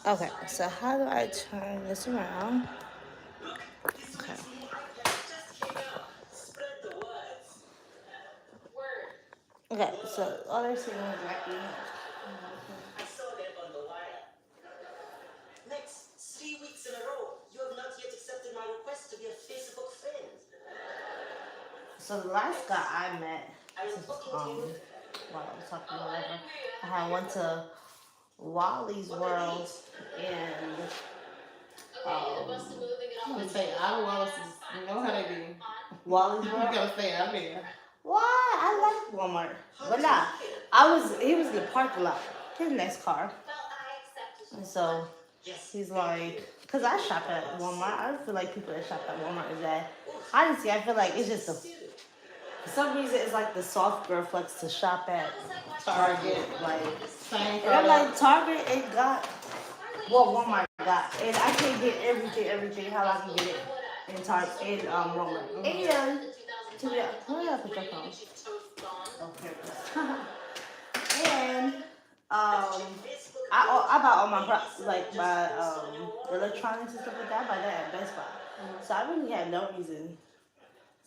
Okay, so how do I turn this around? Okay. Okay, so all they're saying is like you have. I saw that on the wire. Next, 3 weeks in a row, you have not yet accepted my request to be a Facebook friend. So the last guy I met, while I was talking to whatever, I had went to Wally's World and I'm gonna say our Wallace's, you know how they do. Wally's You World. gotta stay out there. Why? I like Walmart, but nah, he was in the parking lot, his next car, and so he's like, cause I shop at Walmart. I feel like people that shop at Walmart is that. Honestly, I feel like it's just for some reason it's like the soft girl flex to shop at Target, like, Same and I'm like product. Target ain't got what Walmart got, and I can't get everything how I can get it in Target in Walmart. And to be honest, where did I put your phone? Okay. And I bought all my like my electronics and stuff like that. I buy that at Best Buy. So I really had no reason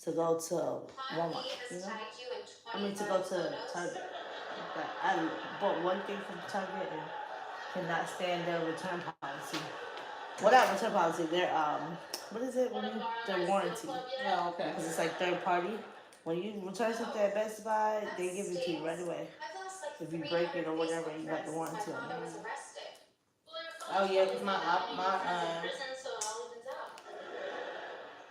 to go to Walmart. You know, I mean to go to Target. But I bought one thing from Target and cannot stand their return policy. Well, not return policy. Their what is it when you their warranty? Oh, okay. Because it's like third party. When you return something at Best Buy, they give it to you right away. If you break it or whatever, you got the warranty on it. Oh yeah, cause my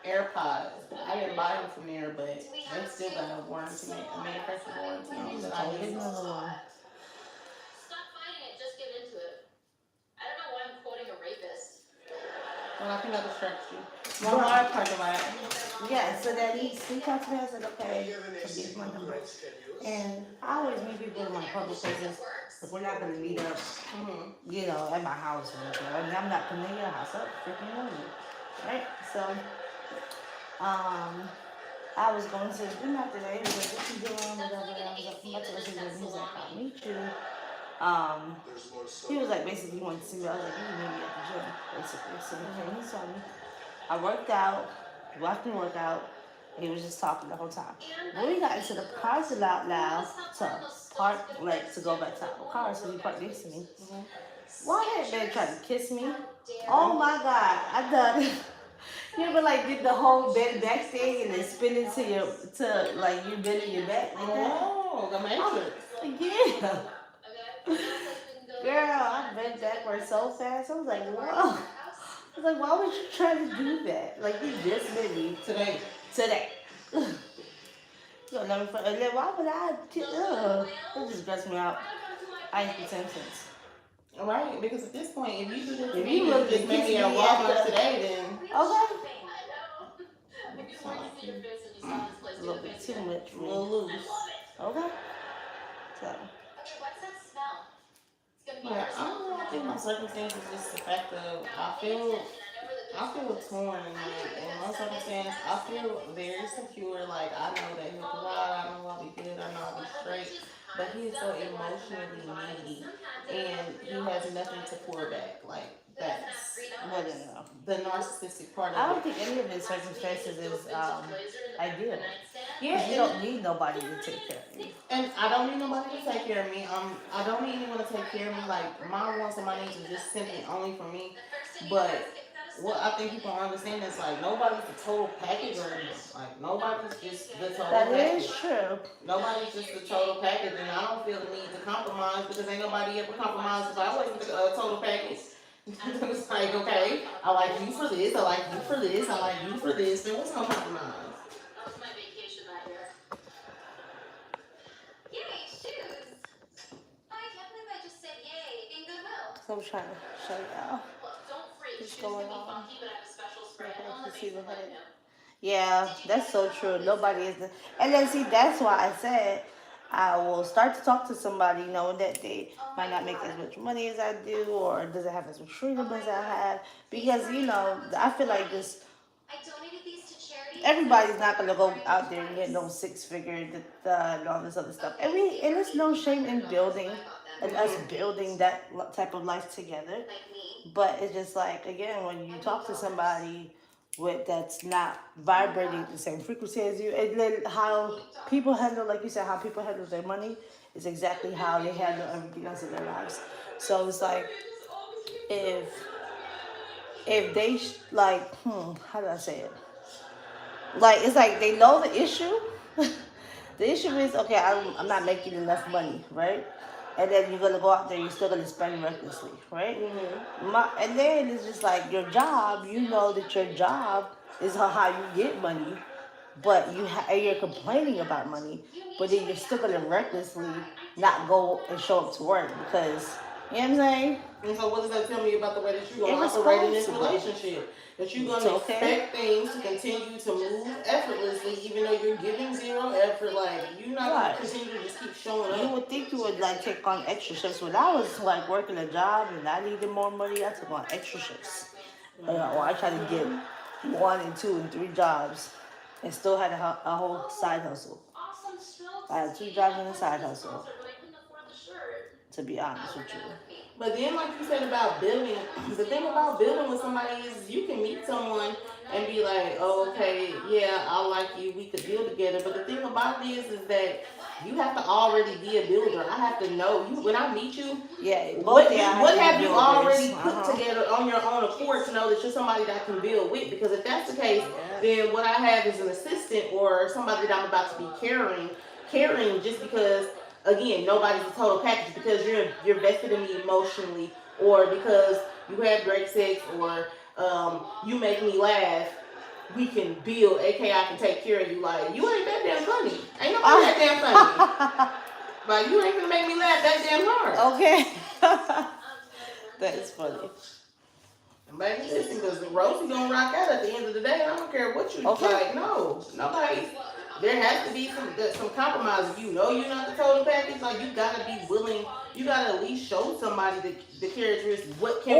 AirPods, I didn't buy them from there, but they still got a warranty, a manufacturer warranty on them that I use. Another one. Well, I think I distract you. Walmart parking lot. Yeah, so that he talked to me. I said, okay, so give my number. And I always meet people in my public places, but we're not gonna meet up, you know, at my house or anything. I mean, I'm not coming to your house up, freaking know you, right? So, I was going to his gym after that. He was like, what you doing? Whatever. And I was like, I'm about to go to the gym. He's like, I'll meet you. He was like, basically, he wanted to see me. I was like, you can meet me at the gym, basically. So he saw me. I worked out, watched me work out. He was just talking the whole time. When we got into the parking lot now to park, like to go back to our car, so he parked next to me. Why that man tried to kiss me? Oh my God, I done. You ever like did the whole bend back thing and then spin it to like you bending your back like that? Oh, the Matrix. Yeah. Girl, I bent backwards so fast. I was like, whoa. I was like, why would you try to do that? Like you just bit me Today. You don't never. And then why would I? It just grosses me out. I ain't the same sense. Right, because at this point, if you do this, If you look just made me at Walmart today, then okay. A little bit too much. a little loose. Okay. So. Yeah, I don't know. I think my circumstances is just the fact of I feel torn. Like in my circumstance, I feel very secure. Like I know that he'll provide. I know I'll be good. I know I'll be straight. But he is so emotionally needy, and he has nothing to pour back. Like that's the narcissistic part of it. I don't think any of his circumstances is ideal. Yeah, you don't need nobody to take care of you. And I don't need nobody to take care of me. I don't need anyone to take care of me. Like my wants and my needs are just simply only for me. But what I think people don't understand is like nobody's the total package or anything. Like nobody's just the total package. That is true. Nobody's just the total package, and I don't feel the need to compromise because ain't nobody ever compromised if I wasn't the total package. It's like, okay, I like you for this, I like you for this, I like you for this, then what's gonna compromise? So I'm trying to show y'all what's going on. Yeah, that's so true. Nobody is the, and then see that's why I said I will start to talk to somebody knowing that they might not make as much money as I do or doesn't have as much freedom as I have. Because, you know, I feel like this everybody's not gonna go out there and get no six figure and all this other stuff. And there's no shame in building and us building that type of life together. But it's just like, again, when you talk to somebody with that's not vibrating at the same frequency as you, and then how people handle, like you said, how people handle their money is exactly how they handle everything else in their lives. So it's like, if they like, how do I say it? Like, it's like they know the issue. The issue is, okay, I'm not making enough money, right? And then you're gonna go out there, you're still gonna spend recklessly, right? And then it's just like your job. You know that your job is how you get money, but and you're complaining about money, but then you're still gonna recklessly not go and show up to work because, you know what I'm saying? And so what does that tell me about the way that you're going to operate in this relationship? That you're going to expect things to continue to move effortlessly, even though you're giving zero effort. Like, you're not going to continue to just keep showing up. You would think you would, like, take on extra shifts. When I was, like, working a job and I needed more money, I took on extra shifts. Or I tried to get 1 and 2 and 3 jobs and still had a whole side hustle. I had 2 jobs and a side hustle, to be honest with you. But then, like you said about building, the thing about building with somebody is you can meet someone and be like, oh, okay, yeah, I like you, we could build together. But the thing about this is that you have to already be a builder. I have to know you when I meet you. Yeah. What have you already put together on your own accord to know that you're somebody that I can build with? Because if that's the case, then what I have is an assistant or somebody that I'm about to be carrying just because. Again, nobody's a total package because you're vested in me emotionally, or because you have great sex, or you make me laugh. We can build, aka I can take care of you. Like, you ain't that damn funny. Ain't nobody that damn funny. Like, you ain't gonna make me laugh that damn hard. Okay. That is funny. Baby, listen, because Rosie gonna rock out at the end of the day. I don't care what you like. No, nobody. There has to be some compromise. If you know you're not the total package, like, you gotta be willing. You gotta at least show somebody the characteristics. Let me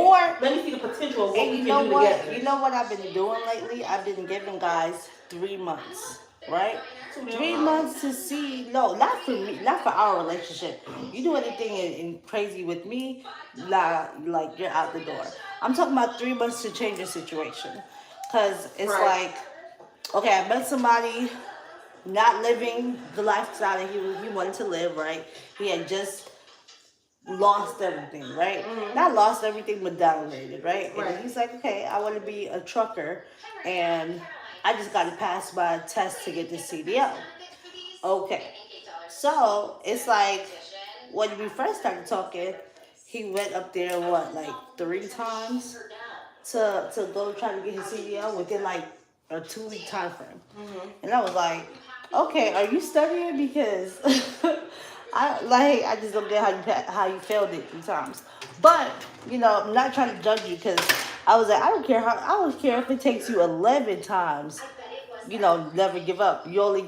see the potential of what we can do together. You know what I've been doing lately? I've been giving guys 3 months, right? 3 months to see. No, not for me, not for our relationship. You do anything in crazy with me, like you're out the door. I'm talking about 3 months to change your situation, cause it's like, okay, I met somebody. Not living the lifestyle that he wanted to live, right? He had just lost everything, right? Not lost everything, but downgraded, right? And he's like, okay, I want to be a trucker, and I just got to pass my test to get the CDL. Okay. So, it's like, when we first started talking, he went up there, like 3 times to go try to get his CDL within, like, a 2-week time frame. And I was like, okay, are you studying? Because I just don't get how you failed it 3 times. But, you know, I'm not trying to judge you, because I was like, I don't care if it takes you 11 times. You know, never give up. You only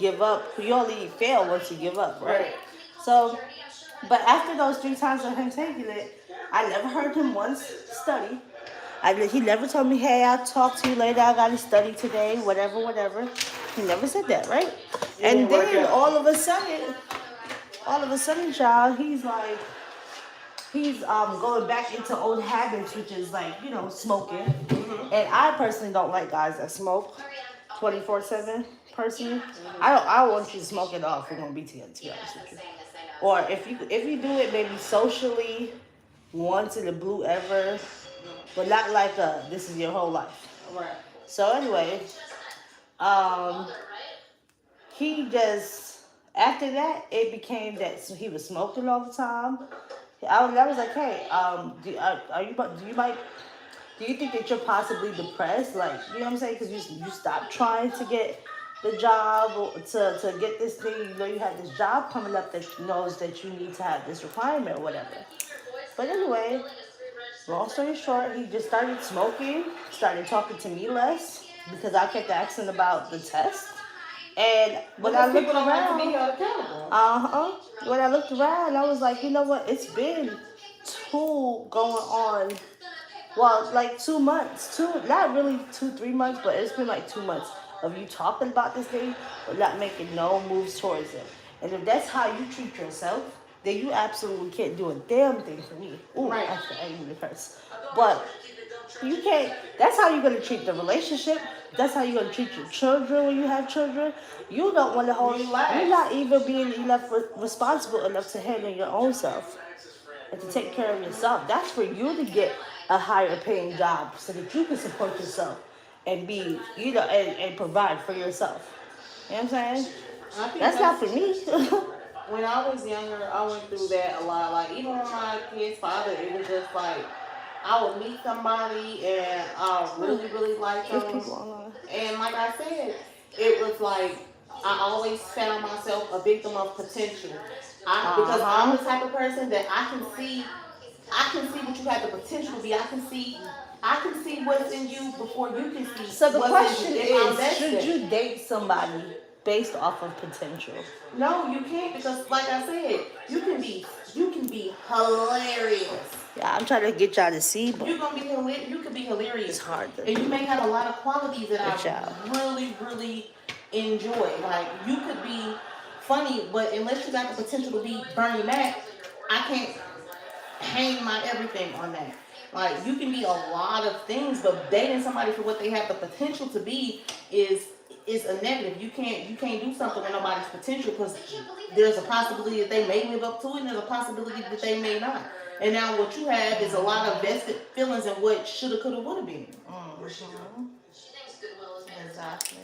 fail once you give up, right? So, but after those 3 times of him taking it, I never heard him once study. He never told me, hey, I'll talk to you later, I gotta study today, whatever. He never said that, right? And then all of a sudden, child, he's going back into old habits, which is like, you know, smoking. And I personally don't like guys that smoke 24/7. Personally, I don't want you to smoke it off. We're gonna be together, to be honest with you. Or if you do it, maybe socially, once in a blue ever. But not like this is your whole life. Right. So anyway, he just, after that, it became that he was smoking all the time. I was like, hey, do you think that you're possibly depressed? Like, you know what I'm saying? Because you stopped trying to get the job or to get this thing. You know, you have this job coming up that knows that you need to have this requirement or whatever. But anyway, long story short, he just started smoking, started talking to me less because I kept asking about the test. And when I looked around, when I looked around, I was like, you know what? It's been 2 going on. Well, like 2 months, not really 2-3 months, but it's been like 2 months of you talking about this thing, but not making no moves towards it. And if that's how you treat yourself, then you absolutely can't do a damn thing for me. Ooh, Right. actually, I didn't mean to curse. But you can't. That's how you're gonna treat the relationship. That's how you're gonna treat your children when you have children. You don't want to hold. Relax. You're not even being enough responsible enough to handle your own self and to take care of yourself. That's for you to get a higher paying job so that you can support yourself and be, and provide for yourself. You know what I'm saying? I think That's not for me. when I was younger, I went through that a lot. Like, even with my kid's father, it was just like, I would meet somebody and I really, really like There's them. people online. And like I said, it was like, I always found myself a victim of potential. Because I'm the type of person that I can see what you have the potential to be. I can see what's in you before you can see. So the what's question in you. If I'm is, should vested. you date somebody based off of potential? No, you can't, because like I said, you can be hilarious. Yeah, I'm trying to get y'all to see, but You're gonna be hilarious. You could be hilarious. it's hard to. And you may have a lot of qualities that Good I job. really, really enjoy. Like, you could be funny, but unless you got the potential to be Bernie Mac, I can't hang my everything on that. Like, you can be a lot of things, but dating somebody for what they have the potential to be is a negative. You can't do something with nobody's potential, because there's a possibility that they may live up to it, and there's a possibility that they may not. And now what you have is a lot of vested feelings in what shoulda, coulda, woulda been. Exactly.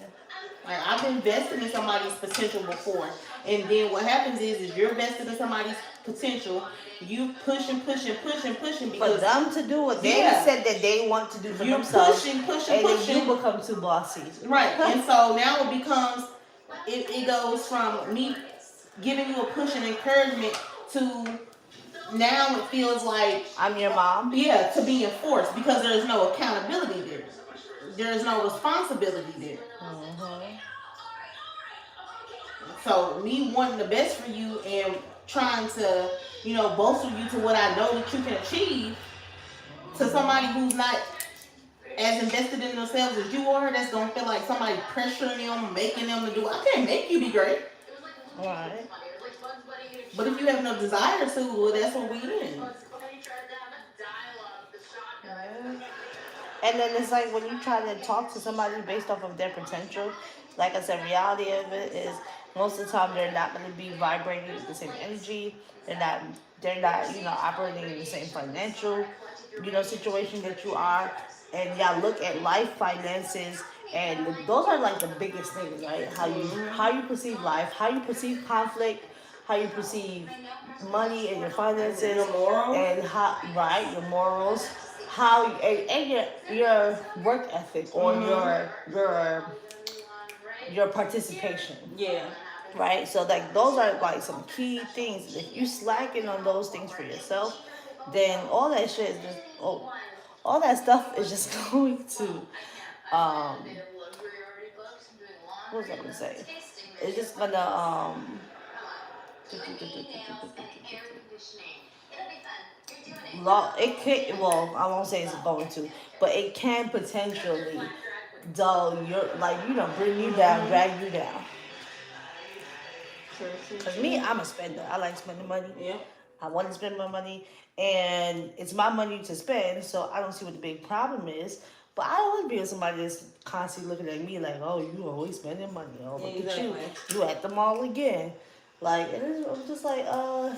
Like, I've been vested in somebody's potential before, and then what happens is you're vested in somebody's potential. You pushing For because them to do what they Yeah. said that they want to do for you're themselves, pushing. and then you become too bossy. Right. And so now it becomes, it goes from me giving you a push and encouragement to now it feels like, I'm your mom. yeah, to be enforced, because there's no accountability there. There's no responsibility there. So me wanting the best for you and trying to, bolster you to what I know that you can achieve, to somebody who's not as invested in themselves as you are, that's gonna feel like somebody pressuring them, making them to do. I can't make you be great. Right. But if you have no desire to, well, that's what we in. And then it's like when you try to talk to somebody based off of their potential, like I said, reality of it is most of the time they're not going to be vibrating with the same energy. They're not, operating in the same financial, situation that you are. And y'all look at life, finances, and those are like the biggest things, right? How you perceive life, how you perceive conflict, how you perceive money and your finances, Your morals. and your morals, and your work ethic, or your participation. Yeah. Right? So like those are like some key things. If you slacking on those things for yourself, then all that shit is just all that stuff is just going to what was I gonna say? It's just gonna it could, well, I won't say it's going to, but it can potentially dull your, bring you down, drag you down. Cause me, I'm a spender. I like spending money. Yeah. I want to spend my money, and it's my money to spend, so I don't see what the big problem is. But I don't want to be with somebody that's constantly looking at me like, oh, you always spending money. Oh, look at you. You at the mall again. Like, I'm just like, I'm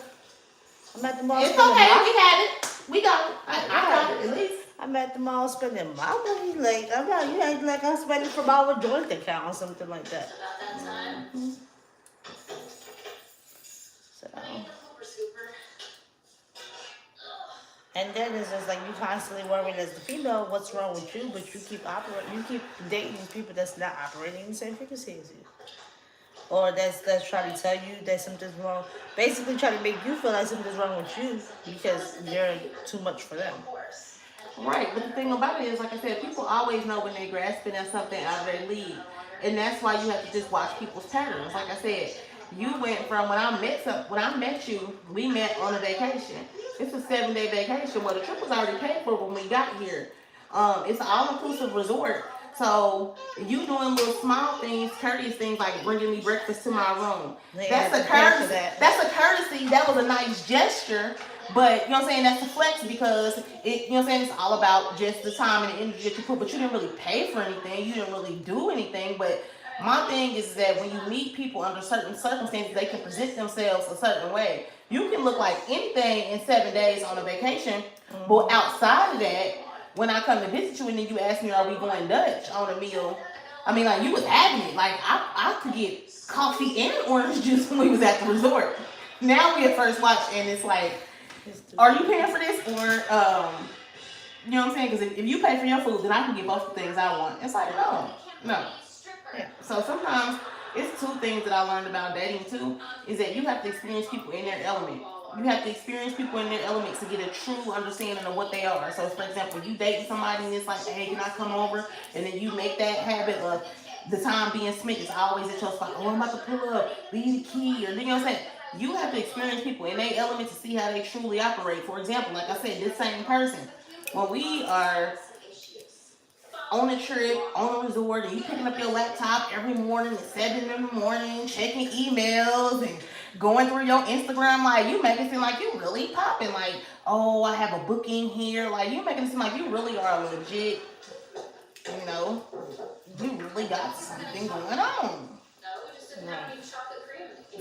at the mall. It's okay. We had it. We got it. I got it, at least. I'm at the mall spending my money. Like, I'm not, you ain't like I'm spending from our joint account or something like that. So. And then it's just like you constantly worrying as the female what's wrong with you, but you keep dating people that's not operating in the same frequency as you, or that's trying to tell you that something's wrong. Basically, trying to make you feel like something's wrong with you because you're too much for them. Right, but the thing about it is, like I said, people always know when they're grasping at something out of their league, and that's why you have to just watch people's patterns. Like I said, you went from when I met you, we met on a vacation. It's a 7-day vacation. Well, the trip was already paid for when we got here. It's an all-inclusive resort. So you doing little small things, courteous things like bringing me breakfast to my room. They That's have a to pay for courtesy. that. That's a courtesy. That was a nice gesture. But you know what I'm saying? That's a flex because it, you know what I'm saying? It's all about just the time and the energy that you put. But you didn't really pay for anything. You didn't really do anything. But my thing is that when you meet people under certain circumstances, they can present themselves a certain way. You can look like anything in 7 days on a vacation, but outside of that, when I come to visit you and then you ask me, are we going Dutch on a meal? I mean, like, you was having it. Like, I could get coffee and orange juice when we was at the resort. Now we at First Watch, and it's like, are you paying for this? Or, you know what I'm saying? Because if you pay for your food, then I can get both the things I want. It's like, no. Yeah. So sometimes it's two things that I learned about dating, too, is that you have to experience people in their element. You have to experience people in their elements to get a true understanding of what they are. So, for example, you dating somebody and it's like, hey, can I come over? And then you make that habit of the time being spent is always at your spot. Oh, I'm about to pull up, leave the key, or you know what I'm saying? You have to experience people in their element to see how they truly operate. For example, like I said, this same person, when we are on a trip, on a resort, and you picking up your laptop every morning at 7 in the morning, checking emails and going through your Instagram, like, you make it seem like you really popping. Like, oh, I have a booking here. Like, you making it seem like you really are legit, you know, you really got something going on.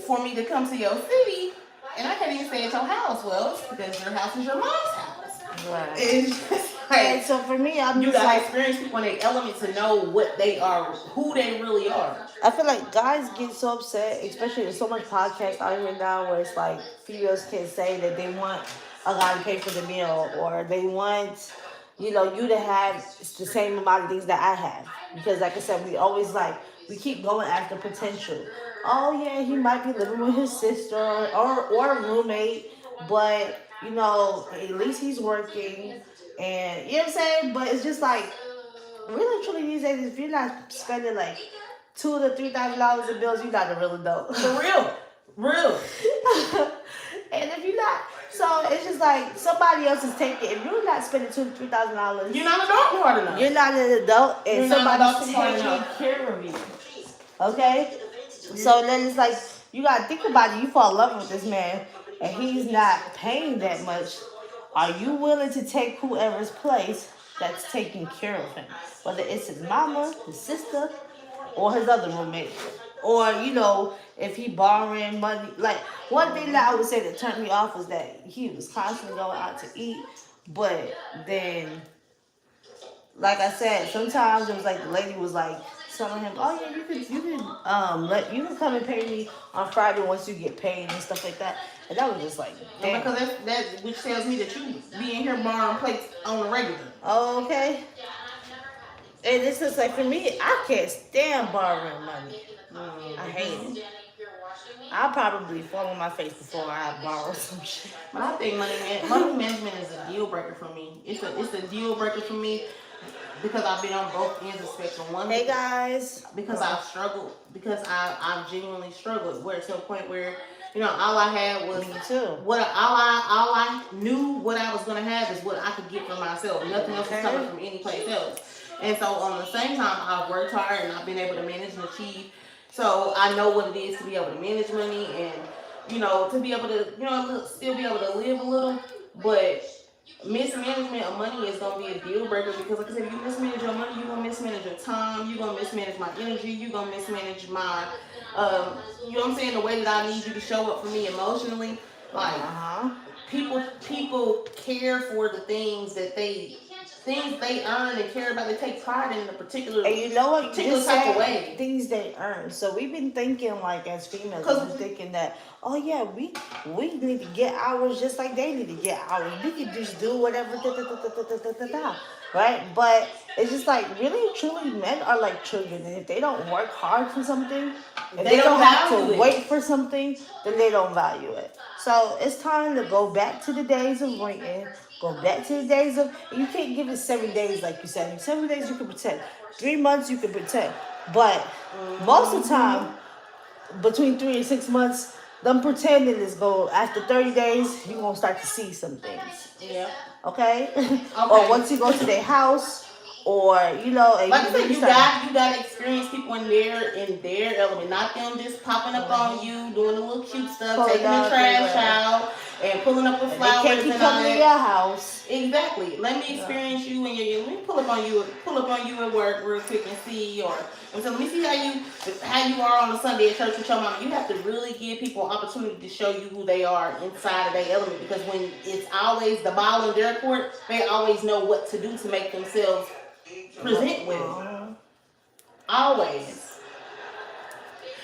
For me to come to your city, and I can't even stay at your house. Well, it's because your house is your mom's house. Right. It's just like, And so for me, I'm you just gotta like, experience people in their element to know what they are, who they really are. I feel like guys get so upset, especially there's so much podcast out here now where it's like females can say that they want a guy to pay for the meal or they want, you know, you to have the same amount of things that I have. Because like I said, we keep going after potential. Oh yeah, he might be living with his sister or a roommate, but you know, at least he's working and you know what I'm saying? But it's just like really truly these days if you're not spending like $2,000 to $3,000 in bills, you not a real adult. For real. And if you're not, so it's just like somebody else is taking. If you're not spending $2,000 to $3,000, You're not adult hard enough. you're not an adult, and You're not somebody's adult hard taking enough. care of you. Okay, so then it's like you gotta think about it. You fall in love with this man, and he's not paying that much. Are you willing to take whoever's place that's taking care of him? Whether it's his mama, his sister, or his other roommate. Or, you know, if he borrowing money. Like, one thing that I would say that turned me off was that he was constantly going out to eat. But then, like I said, sometimes it was like the lady was like telling him, oh yeah, you can come and pay me on Friday once you get paid and stuff like that. And that was just like, damn. Because that which tells me that you be in here borrowing plates on the regular. Okay. And it's just like, for me, I can't stand borrowing money. I hate it. I'll probably fall on my face before I borrow some shit. But I think money management is a deal breaker for me. It's a deal breaker for me because I've been on both ends of the spectrum. One, Hey guys. because I've struggled, because I've genuinely struggled, where to a point where, you know, all I had was Me too. all I knew what I was gonna have is what I could get for myself. Nothing else was coming from any place else. And so on the same time, I've worked hard and I've been able to manage and achieve. So I know what it is to be able to manage money and, you know, to be able to, you know, still be able to live a little. But mismanagement of money is going to be a deal breaker because, like I said, if you mismanage your money, you're going to mismanage your time, you're going to mismanage my energy, you're going to mismanage my, you know what I'm saying, the way that I need you to show up for me emotionally. Like, people care for the things they earn and care about. They take pride in a particular, And you know what? particular type of way. Things they earn. So we've been thinking, like, as females, we've been thinking that, oh yeah, we need to get ours just like they need to get ours. We can just do whatever, right? But it's just like, really, truly, men are like children, and if they don't work hard for something, if they don't have to wait for something, then they don't value it. So it's time to go back to the days of waiting. Go back to the days of, you can't give it 7 days like you said. In 7 days you can pretend. 3 months you can pretend. But most of the time, between 3 and 6 months, them pretending is go, after 30 days, you're going to start to see some things. Yeah. Okay? Or once you go to their house, or you know, and Like I said, you you start. got to experience people in their element, not them just popping up on you, doing the little cute stuff, Pulling taking the out trash everywhere. out, and pulling up with And they can't flowers keep and all coming to that. your house. Exactly. Let me Yeah. experience you and let me pull up on you at work real quick and see, and so let me see how you are on a Sunday at church with your mama. You have to really give people an opportunity to show you who they are inside of their element, because when it's always the ball in their court, they always know what to do to make themselves present well. Always.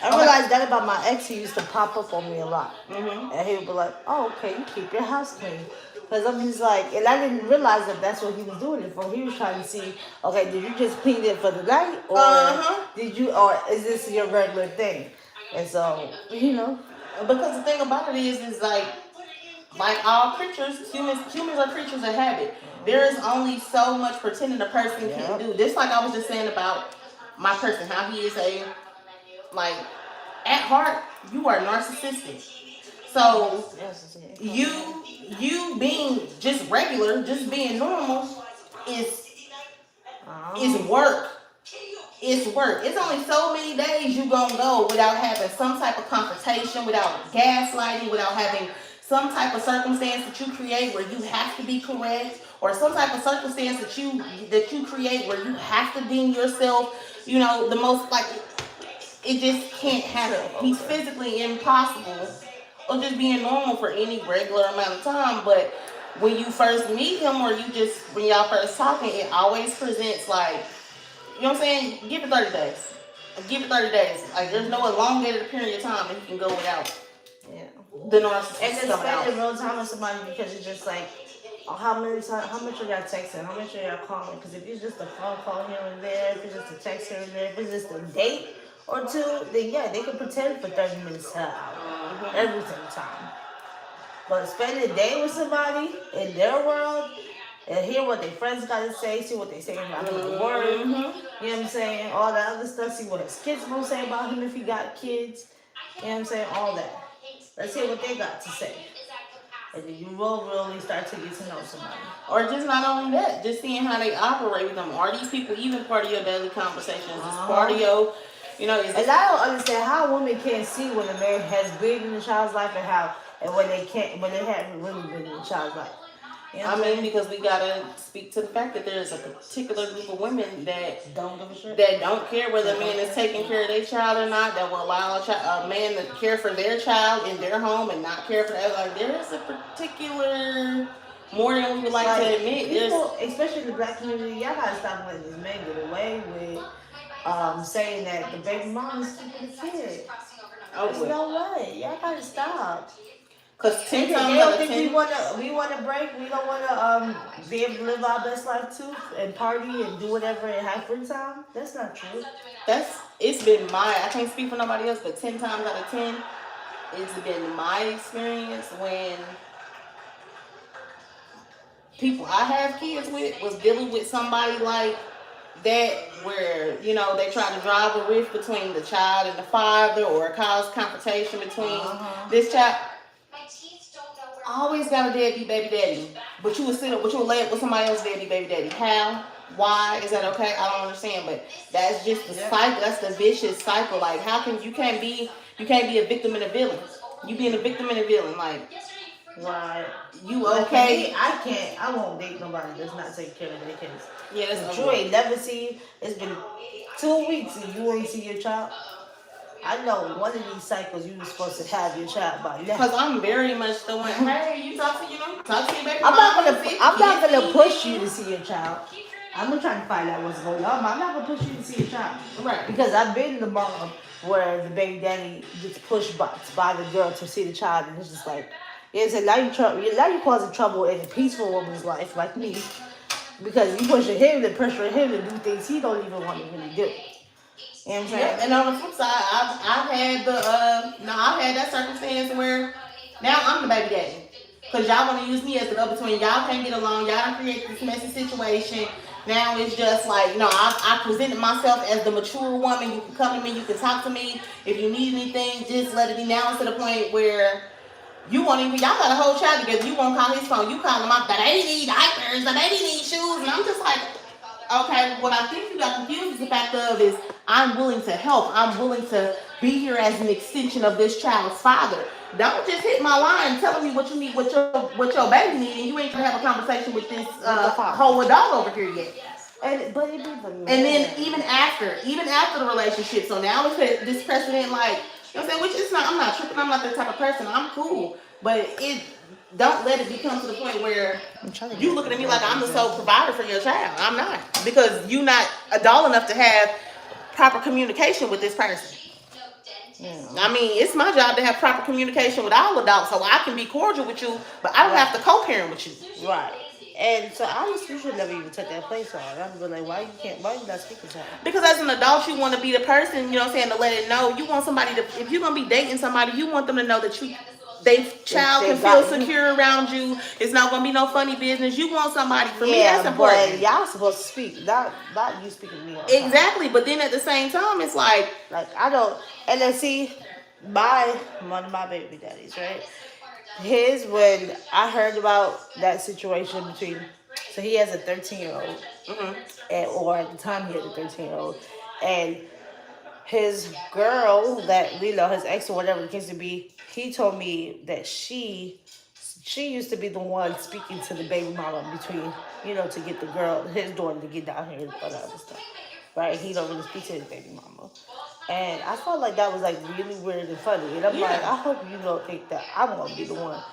I realized that about my ex. He used to pop up on me a lot. Mm-hmm. And he would be like, oh, okay, you keep your house clean. Because I'm just like, and I didn't realize that that's what he was doing it for. He was trying to see, okay, did you just clean it for the night? Or or is this your regular thing? And so, you know. Because the thing about it is like all creatures, humans are creatures of habit. There is only so much pretending a person can do. Just like I was just saying about my person, how he is like, at heart, you are narcissistic. So you being just regular, just being normal is work. It's work. It's only so many days you gonna go without having some type of confrontation, without gaslighting, without having some type of circumstance that you create where you have to be correct, or some type of circumstance that you create where you have to deem yourself, the most, like, it just can't happen. He's physically impossible of just being normal for any regular amount of time. But when you first meet him, or when y'all first talking, it always presents like, you know what I'm saying? Give it 30 days. Give it 30 days. Like, there's no elongated period of time that he can go without. Yeah. The narcissist. And then spending real time with somebody, because it's just like, how much are y'all texting? How much are y'all calling? Because if it's just a phone call here and there, if it's just a text here and there, if it's just a date or two, then yeah, they can pretend for 30 minutes to an hour every single time. But spend a day with somebody in their world and hear what their friends got to say, see what they say about him at work, you know what I'm saying? All that other stuff, see what his kids gonna say about him if he got kids, you know what I'm saying? All that. Let's hear what they got to say. And then you will really start to get to know somebody. Or just not only that, just seeing how they operate with them. Are these people even part of your daily conversations? Is part of your, and I don't understand how a woman can't see when a man has been in a child's life and when they haven't really been in a child's life. Because we gotta speak to the fact that there's a particular group of women that don't give a shit, that don't care whether a man is taking care of their child or not, that will allow a man to care for their child in their home and not care for the other. Like, there is a particular, more than we would like to admit. People, especially the black community, y'all gotta stop letting this man get away with saying that the baby mom is keeping the kid. There's no way. Y'all gotta stop. Because they don't think we wanna break. We don't wanna be able to live our best life too and party and do whatever and have free time. That's not true. It's been I can't speak for nobody else, but 10 times out of 10, it's been my experience when people I have kids with was dealing with somebody like that, where they try to drive a rift between the child and the father, or cause confrontation between this child. Always got a deadbeat baby daddy, but you would lay up with somebody else's deadbeat baby daddy. How? Why? Is that okay? I don't understand, but that's just the cycle. That's the vicious cycle. Like, how can you can't be a victim and a villain? You being a victim and a villain, like, right? You okay? I won't date nobody that's not taking care of their kids. Yeah, that's you ain't never seen. It's been 2 weeks and you ain't see your child. I know one of these cycles you were supposed to have your child by now. Because I'm very much the one. Hey, you talk to your baby. I'm not gonna push you to see your child. I'm not trying to find out what's going on. I'm not gonna push you to see your child. Right. Because I've been the mom where the baby daddy gets pushed by the girl to see the child, and it's just like, now you're causing trouble in a peaceful woman's life like me, because you pushing him and pressuring him to do things he don't even want to really do. You know what I'm saying? Yeah, and on the flip side, I've had that circumstance where now I'm the baby daddy. Because y'all want to use me as the go-between. Y'all can't get along. Y'all don't create this messy situation. Now it's just like, I presented myself as the mature woman. You can come to me. You can talk to me. If you need anything, just let it be. Now it's to the point where you won't even, y'all got a whole child together. You won't call his phone. You call him up. The baby need diapers. The baby need shoes. And I'm just like, Okay, what I think you got confused is the fact of is I'm willing to help. I'm willing to be here as an extension of this child's father. Don't just hit my line telling me what you need, what your baby need, and you ain't gonna have a conversation with this whole adult over here yet. But it be the man. And then even after the relationship, so now it's this precedent, like, you know what I'm saying, which is not, I'm not tripping, I'm not that type of person, I'm cool, but it, don't let it become to the point where you looking at me like I'm the sole provider for your child. I'm not, because you're not adult enough to have proper communication with this person. I mean, it's my job to have proper communication with all adults, so I can be cordial with you, but I don't have to co-parent with you. Right. And so honestly, you should never even take that place on. I'm be like, why you not speaking to her? Because as an adult, you want to be the person, you know what I'm saying, to let it know. You want somebody to, if you're gonna be dating somebody, you want them to know that they child can feel secure around you. It's not gonna be no funny business. You want somebody, for me, that's important. But y'all supposed to speak, not you speaking to me. Exactly, but then at the same time, it's like I don't. And then see, one of my baby daddies, right? When I heard about that situation between, so he has a 13-year-old, or at the time he had a 13-year-old, and his girl, that his ex or whatever the case to be, he told me that she used to be the one speaking to the baby mama between, to get his daughter to get down here and all that other stuff, right? He don't really speak to his baby mama. And I felt like that was like really weird and funny. And I'm like, I hope you don't think that I'm gonna be the one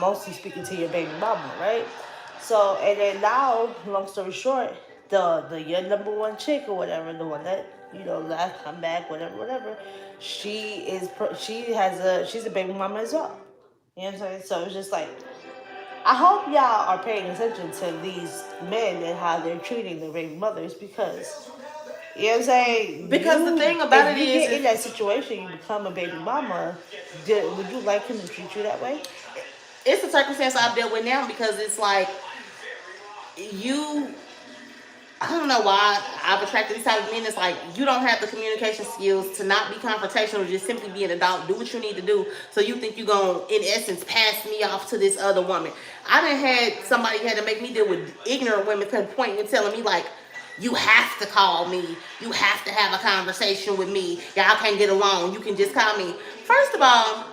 mostly speaking to your baby mama, right? So, and then now, long story short, your number one chick or whatever, the one that last come back, whatever, she's a baby mama as well. You know what I'm saying? So it's just like, I hope y'all are paying attention to these men and how they're treating their baby mothers, because. You know what I'm saying? Because the thing about it is, if you get in that situation, you become a baby mama, would you like him to treat you that way? It's a circumstance I've dealt with now, because it's like, I don't know why I've attracted these type of men. It's like, you don't have the communication skills to not be confrontational, just simply be an adult, do what you need to do, so you think you're going to, in essence, pass me off to this other woman. I done had somebody had to make me deal with ignorant women pointing and telling me, like, you have to call me. You have to have a conversation with me. Y'all can't get along. You can just call me. First of all,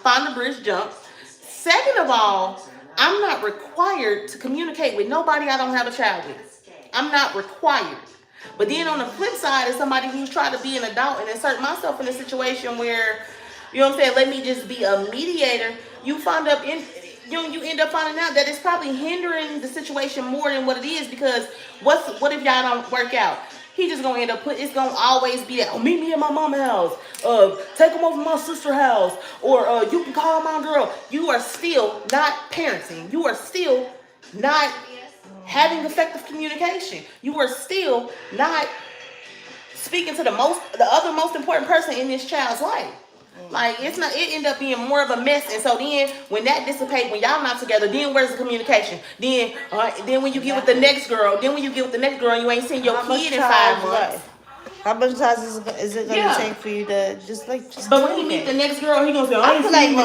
find the bridge, jump. Second of all, I'm not required to communicate with nobody I don't have a child with. I'm not required. But then on the flip side, as somebody who's trying to be an adult and insert myself in a situation where, you know what I'm saying, let me just be a mediator, you end up finding out that it's probably hindering the situation more than what it is, because what if y'all don't work out? He just gonna end up it's gonna always be that, oh, meet me at my mama's house, take him over to my sister's house, or you can call my girl. You are still not parenting. You are still not having effective communication. You are still not speaking to the other most important person in this child's life. Like, it ended up being more of a mess. And so then when that dissipates, when y'all not together, then where's the communication? Then when you get with the next girl, and you ain't seen your kid in 5 months. How much time is it going to take for you to just But when he meet the next girl, he gonna say, I feel like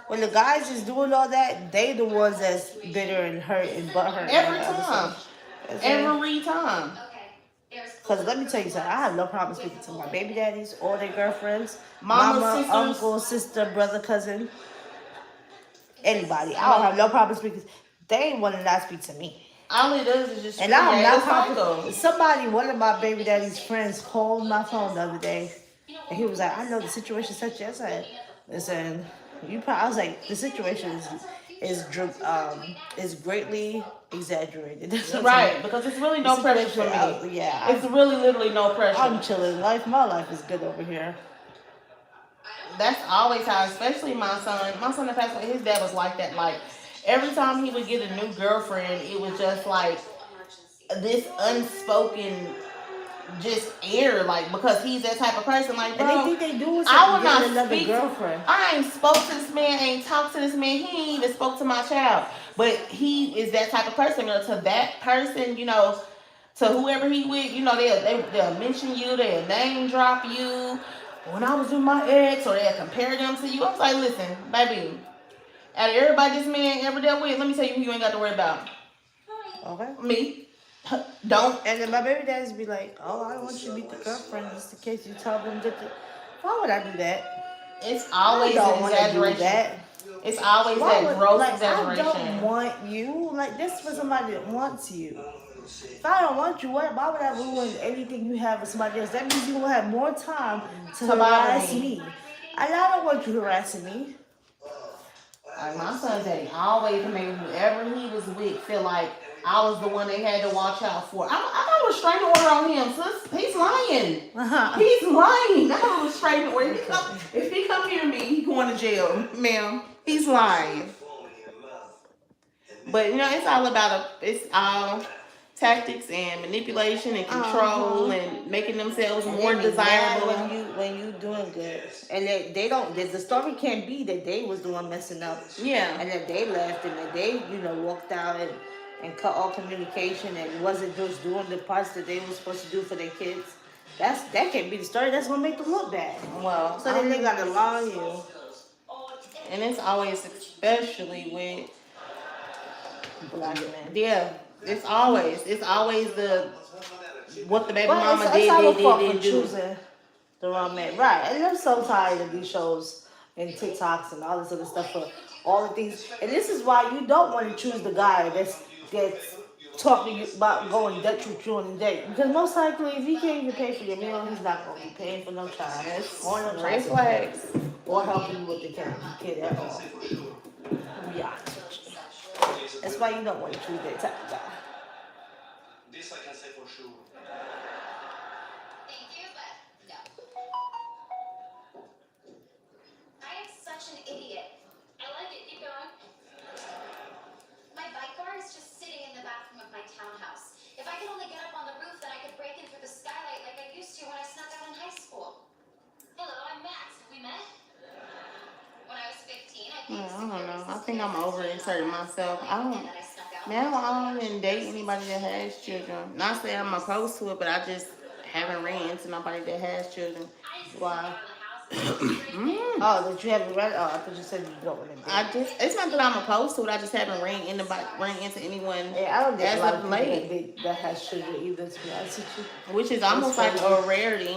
when the guys is doing all that, they the ones that's bitter and hurt and butthurt. Every time. Because let me tell you something, I have no problem speaking to my baby daddies or their girlfriends, mama, uncle, sister, brother, cousin, anybody. I don't have no problem speaking. They ain't want to not speak to me. All it does is just. And I have no problem. One of my baby daddy's friends called my phone the other day, and he was like, "I know the situation such as." I said, "Listen, I was like, the situation is greatly exaggerated." Right, because it's really no pressure for me. It's really literally no pressure. I'm chilling. My life is good over here. That's always how, especially my son. My son that passed away, his dad was like that. Like, every time he would get a new girlfriend, it was just like this unspoken just air, like, because he's that type of person. Like, bro, and they think they doing something. I would not another speak. Girlfriend. I ain't spoke to this man, ain't talked to this man. He ain't even spoke to my child. But he is that type of person. Or to that person, to whoever he with, they'll mention you, they'll name drop you. When I was with my ex, or they'll compare them to you. I was like, listen, baby, out of everybody this man ever dealt with, let me tell you who you ain't got to worry about. Okay. Me. Don't. And then my baby dads be like, "Oh, I don't want you to meet the girlfriend just in case you tell them that." Why would I do that? It's I always don't an want to do exaggeration. that. It's always Why that would gross like I exaggeration. don't want you? Like this for somebody that wants you. If I don't want you, why would I ruin anything you have with somebody else? That means you will have more time to To bother harass me. me. And I don't want you harassing me. Like my son said, he always made whoever he was with feel like I was the one they had to watch out for. I got a restraining order on him, sis. He's lying. He's lying. I got a restraining order. If he come near me, he going to jail, ma'am. He's lying. But you know, it's all tactics and manipulation and control and making themselves more They be mad desirable. when you doing good, and they don't. The story can't be that they was the one messing up, Yeah. and that they left, and that they walked out and cut all communication, and wasn't just doing the parts that they were supposed to do for their kids. That can't be the story. That's gonna make them look bad. Well, So then they gotta lie on you. and it's always, especially with Black men. yeah, it's always the what the baby But mama it's our fault for didn't do. choosing the wrong man. Right. And I'm so tired of these shows and TikToks and all this other stuff for all the things. And this is why you don't want to choose the guy that's talking about going Dutch with you on a date. Because most likely, if he can't even pay for your meal, he's not going to be paying for no child. Or no Red child flags. or helping you with the kid at all. To be honest with you. That's why you don't want to choose that type of guy. This I can say for sure. Thank you, but no. I am such an idiot. I like it. Keep going. My bike bar is just sitting in the bathroom of my townhouse. If I could only get up on the roof, then I could break in through the skylight like I used to when I snuck out in high school. Hello, I'm Max. Have we met? When I was 15, I I gave don't know. security I think I'm over inserting myself. I don't. and then I snuck out. Now I don't even date anybody that has children. Not saying I'm opposed to it, but I just haven't ran into nobody that has children. Why? Mm. Oh, that you haven't read? Oh, I thought you said you don't want to date. It's not that I'm opposed to it. I just haven't ran into anyone Yeah, I don't date as a lot of of people late, that has children either, to be honest with you. which is almost like crazy. a rarity.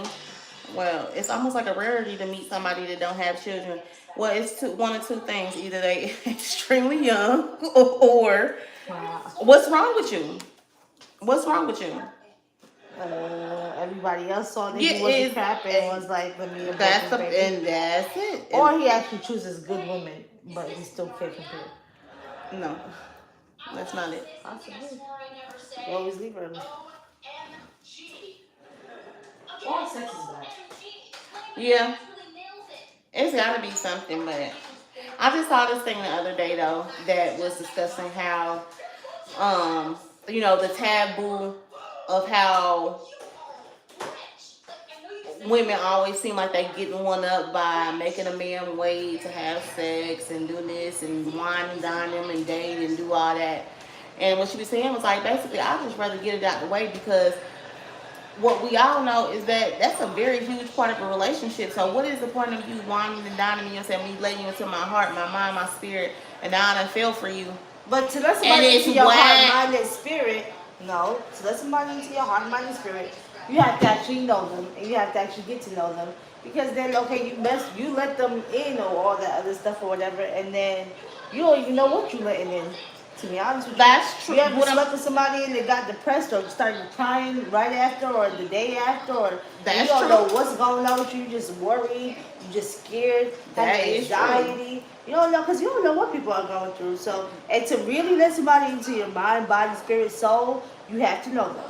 Well, it's almost like a rarity to meet somebody that don't have children. Well, it's one of two things: either they extremely young, or Wow. what's wrong with you? What's wrong with you? Everybody else saw that Yeah, he wasn't it's- crapping and was like, let me abort That's this baby. and that's it. Or he actually chooses good women, but he still can't compare. No, that's not it. Possibly. You always leave early. All sex is bad. Yeah. It's gotta be something, but I just saw this thing the other day though that was discussing how, the taboo of how women always seem like they getting one up by making a man wait to have sex and do this and wine and dine him and date and do all that. And what she was saying was like, basically, I'd just rather get it out the way because what we all know is that that's a very huge part of a relationship. So what is the point of you whining and dining me and saying, me letting you into my heart, my mind, my spirit, and now I done feel for you? But to let And somebody it's into your whack. heart, mind, and spirit, no. To let somebody into your heart, mind, and spirit, you have to actually know them, and you have to actually get to know them. Because then, okay, you let them in or all that other stuff or whatever, and then you don't even know what you letting in. To be honest with you, That's true. you ever What I'm- slept with somebody and they got depressed or started crying right after or the day after, or That's you don't true. know what's going on with you. You just worried, you just scared, That having is true. anxiety. You don't know because you don't know what people are going through. So, and to really let somebody into your mind, body, spirit, soul, you have to know them.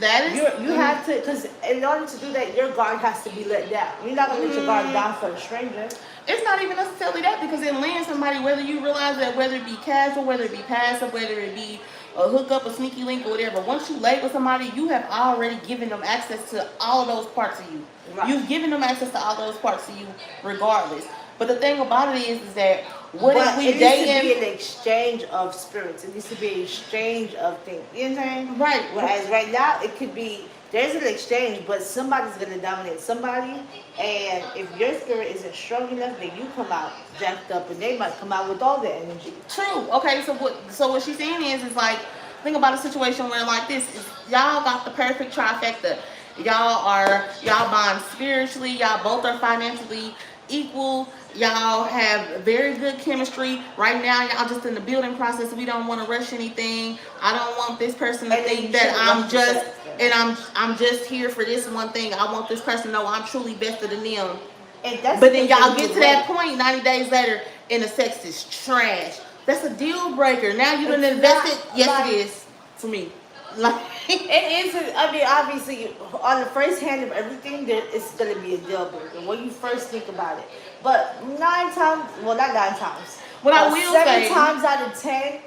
That is You have to, because in order to do that, your guard has to be let down. You're not gonna let your guard down for a stranger. It's not even necessarily that because in laying somebody, whether you realize that whether it be casual, whether it be passive, whether it be a hookup, a sneaky link, or whatever, once you lay with somebody, you have already given them access to all those parts of you. Right. You've given them access to all those parts of you regardless. But the thing about it is that what But if we it needs to be dating? an exchange of spirits. It needs to be an exchange of things. You know what I'm saying? Right. Whereas right now, it could be, there's an exchange, but somebody's going to dominate somebody. And if your spirit isn't strong enough, then you come out jacked up and they might come out with all the energy. True. Okay. So what she's saying is like think about a situation where like this, y'all got the perfect trifecta. Y'all bond spiritually. Y'all both are financially equal. Y'all have very good chemistry. Right now, y'all just in the building process. We don't want to rush anything. I don't want this person to And then think you that shouldn't I'm rush the just sex, then. and I'm just here for this one thing. I want this person to know I'm truly vested in them. If that's But the then case, y'all then get you to would that wait. point 90 days later and the sex is trash. That's a deal breaker. Now you done It's invested. not Yes, like- it is for me. Like It is. I mean, obviously, on the first hand of everything, it's gonna be a deal breaker when you first think about it. But 9 times, well, not 9 times. What I but will 7 say- times out of 10,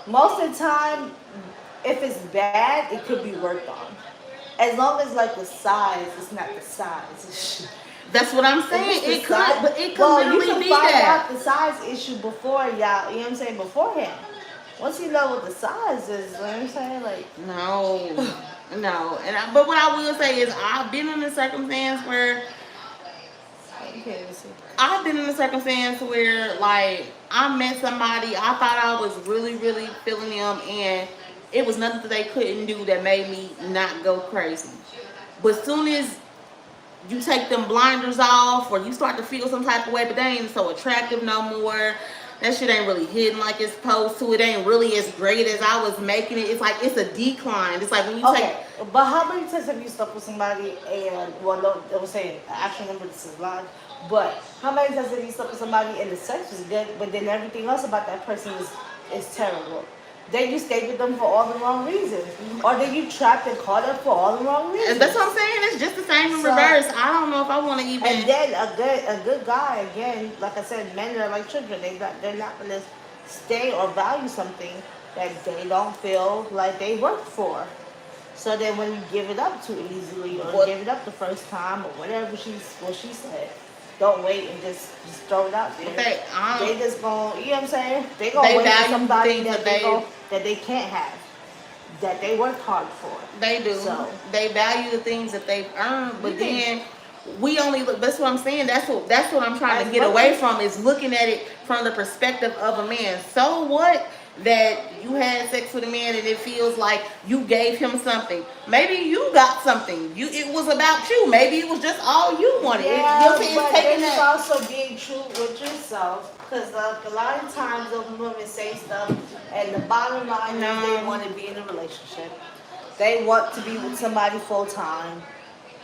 most of the time, if it's bad, it could be worked on. As long as like the size, it's not the size. that's what I'm If saying. it's the It could, size- but it could well, you literally can be find that. out the size issue before y'all. You know what I'm saying? Beforehand. Once you know what the size is, you know what I'm saying? Like. No. But what I will say is I've been in a circumstance where Okay, let's see. I've been in a circumstance where like I met somebody, I thought I was really, really feeling them, and it was nothing that they couldn't do that made me not go crazy. But as soon as you take them blinders off or you start to feel some type of way, but they ain't so attractive no more. That shit ain't really hitting like it's supposed to. It ain't really as great as I was making it. It's like it's a decline. It's like when you Okay, but how many times have you slept with somebody and, well, no, I was saying, the actual number, this is live, but how many times have you slept with somebody and the sex was good, but then everything else about that person is terrible? Then you stayed with them for all the wrong reasons. Or then you trapped and caught up for all the wrong reasons. and that's what I'm saying. It's just the same in So- reverse. I don't know if I want to even. And then a good guy, again, like I said, men are like children. They're not gonna stay or value something that they don't feel like they worked for. So then when you give it up too easily or What- give it up the first time or whatever she said, don't wait and just throw it out there. They just gonna, you know what I'm saying? They gonna They wait value for somebody things that that they can't have, that they worked hard for. They do. So- They value the things that they've earned, but You think- then we only look. That's what I'm saying. That's what I'm trying to As get much away as- from is looking at it from the perspective of a man. So what that you had sex with a man and it feels like you gave him something? Maybe you got something. It was about you. Maybe it was just all you wanted. Yeah, You know what I'm saying? but It's taking then it's that. also being true with yourself. Because a lot of times those women say stuff, and the bottom line is they want to be in a relationship. They want to be with somebody full time.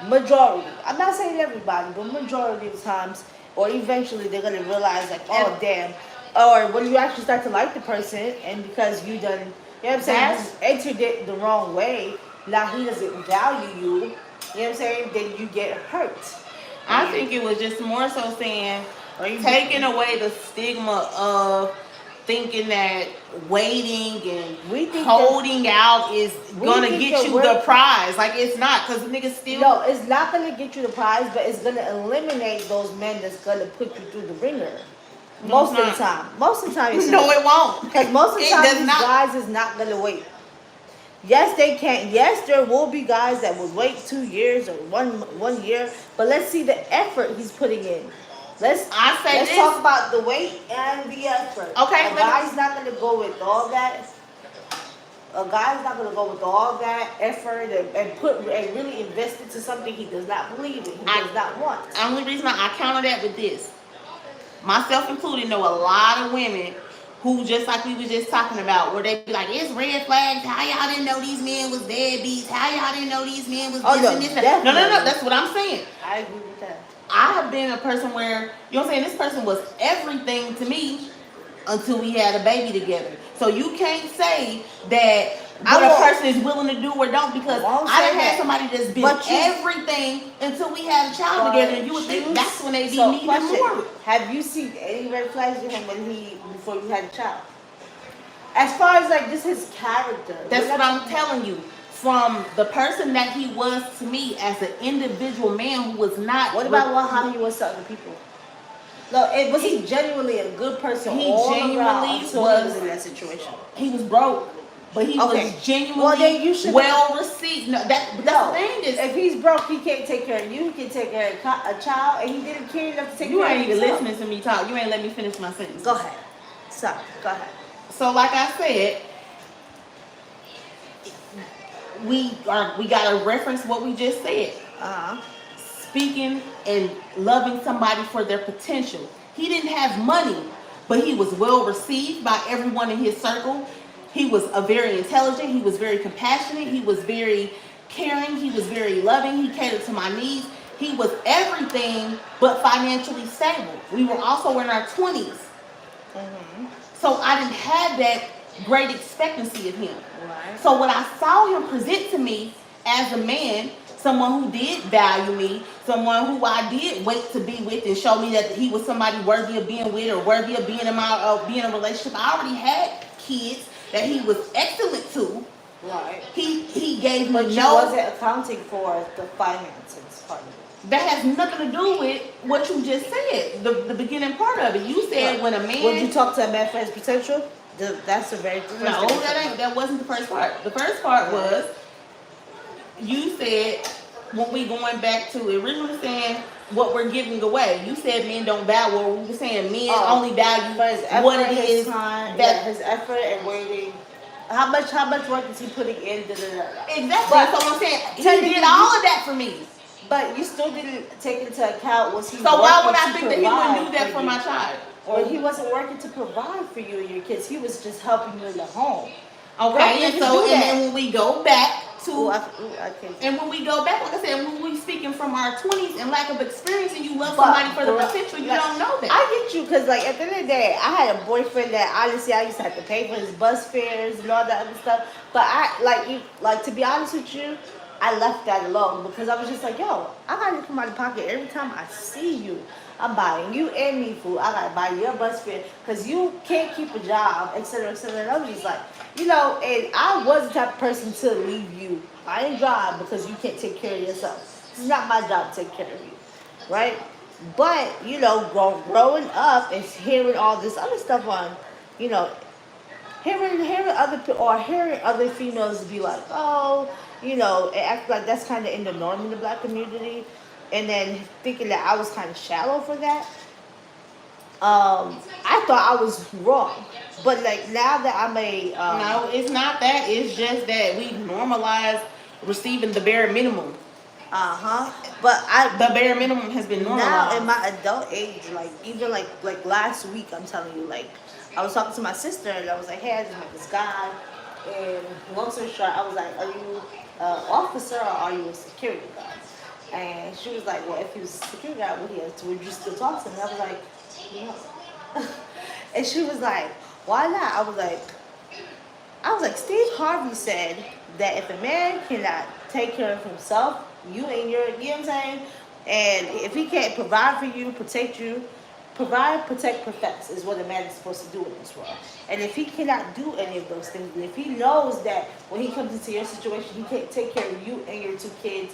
Majority. I'm not saying everybody, but majority of times, or eventually they're going to realize, like, oh, And- damn. Or when you actually start to like the person, and because you done, you know what I'm saying, That's- you entered it the wrong way, now he doesn't value you, you know what I'm saying, then you get hurt. I think it was just more so saying Or you taking away the stigma of thinking that waiting and We think holding out is we gonna think get that you we're- the prize. Like it's not, cause niggas still. No, it's not gonna get you the prize, but it's gonna eliminate those men that's gonna put you through the ringer. No, Most it's of not. the time. Most of the time, No, it won't. because most of the It time does these not. guys is not gonna wait. Yes, they can. Yes, there will be guys that will wait 2 years or one year, but let's see the effort he's putting in. Let's This. talk about the wait and the effort. Okay, A let me- guy's not gonna go with all that. A guy's not gonna go with all that effort and really invest into something he does not believe in, he does not want. The only reason I counter that with this, myself included, know a lot of women who, just like we was just talking about, where they be like, it's red flags. How y'all didn't know these men was deadbeats? How y'all didn't know these men was Oh, this no, and this? No. definitely. That's what I'm saying. I agree with that. I have been a person where, you know what I'm saying, this person was everything to me until we had a baby together. So you can't say that I what a won't- person is willing to do or don't, because I won't I say done had that. somebody that's been But you- everything until we had a child But together, and you would think choose- that's when they be so, needing question, more. have you seen any red flags with him before you had a child? As far as like just his character. That's we're what not I'm telling you. From the person that he was to me as an individual man who was not. What about how he was to other people? No, was he genuinely a good person? He all genuinely around until was- he was in that situation. He was broke, but he Okay. was genuinely Well, then you should- well received. No, that's No, the thing is, if he's broke, he can't take care of you. He can take care of a child, and he didn't care enough to take you care ain't of even himself. listening to me talk. You ain't let me finish my sentence. Go ahead. Sorry. Go ahead. So, like I said, we gotta reference what we just said. Speaking and loving somebody for their potential. He didn't have money, but he was well received by everyone in his circle. He was very intelligent. He was very compassionate. He was very caring. He was very loving. He catered to my needs. He was everything but financially stable. We were also in our 20s. So I didn't have that great expectancy of him. Right. So when I saw him present to me as a man, someone who did value me, someone who I did wait to be with and show me that he was somebody worthy of being with or worthy of being in a relationship. I already had kids that he was excellent to. Right. He gave me But you wasn't accounting for the finances part of it. That has nothing to do with what you just said. The beginning part of it. You said when a man. Would you talk to a man for his potential? That's a very No, that wasn't the first part. The first part was you said when we going back to originally saying what we're giving away. You said men don't value. Or we were saying men only value for his effort, what it his is time, that his effort and waiting. How much work is he putting in? Exactly. But So I'm saying he technically, did all of that for me. But you still didn't take into account was he. So why would I working to think that he wouldn't do provide that for you? my child? Or he wasn't working to provide for you and your kids. He was just helping you in the home. Okay, and so do and that. then when we go back to I can't. and when we go back, like I said, when we speaking from our 20s and lack of experience, and you love But, somebody for the girl, potential, you like, don't know that. I get you, because like at the end of the day, I had a boyfriend that honestly I used to have to pay for his bus fares and all that other stuff. But to be honest with you, I left that alone because I was just like, yo, I gotta come out of pocket every time I see you. I'm buying you and me food. I gotta buy your bus fare because you can't keep a job, etc., etc. And I was just like, and I was the type of person to leave you high and dry because you can't take care of yourself. It's not my job to take care of you, right? But growing up and hearing all this other stuff on, hearing other females be like, oh, and act like that's kind of in the norm in the black community, and then thinking that I was kind of shallow for that. I thought I was wrong, but like now that I'm no, it's not that. It's just that we normalize receiving the bare minimum. But The bare minimum has been normalized. now in my adult age, like even like last week, I'm telling you, like I was talking to my sister and I was like, hey, I just met this guy, and long story short, I was like, are you an officer or are you a security guard? And she was like, well, if he was a security guard, would you still talk to him? And I was like, no. And she was like, why not? I was like, Steve Harvey said that if a man cannot take care of himself, you know what I'm saying? And if he can't provide for you, protect you, provide, protect, perfect is what a man is supposed to do in this world. And if he cannot do any of those things, and if he knows that when he comes into your situation, he can't take care of you and your 2 kids,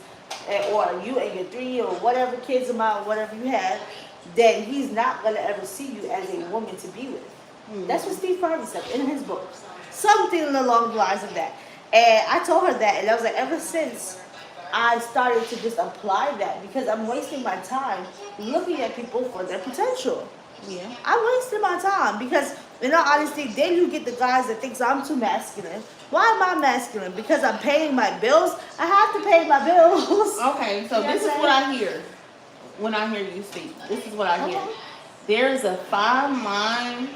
or you and your 3 or whatever kids amount, whatever you have, then he's not going to ever see you as a woman to be with. That's what Steve Harvey said in his book. Something along the lines of that. And I told her that, and I was like, ever since I started to just apply that, because I'm wasting my time looking at people for their potential. Yeah. I'm wasting my time because, in all honesty, then you get the guys that thinks I'm too masculine. Why am I masculine? Because I'm paying my bills? I have to pay my bills. Okay, so this is what I hear when I hear you speak. This is what I hear. Okay. There is a fine line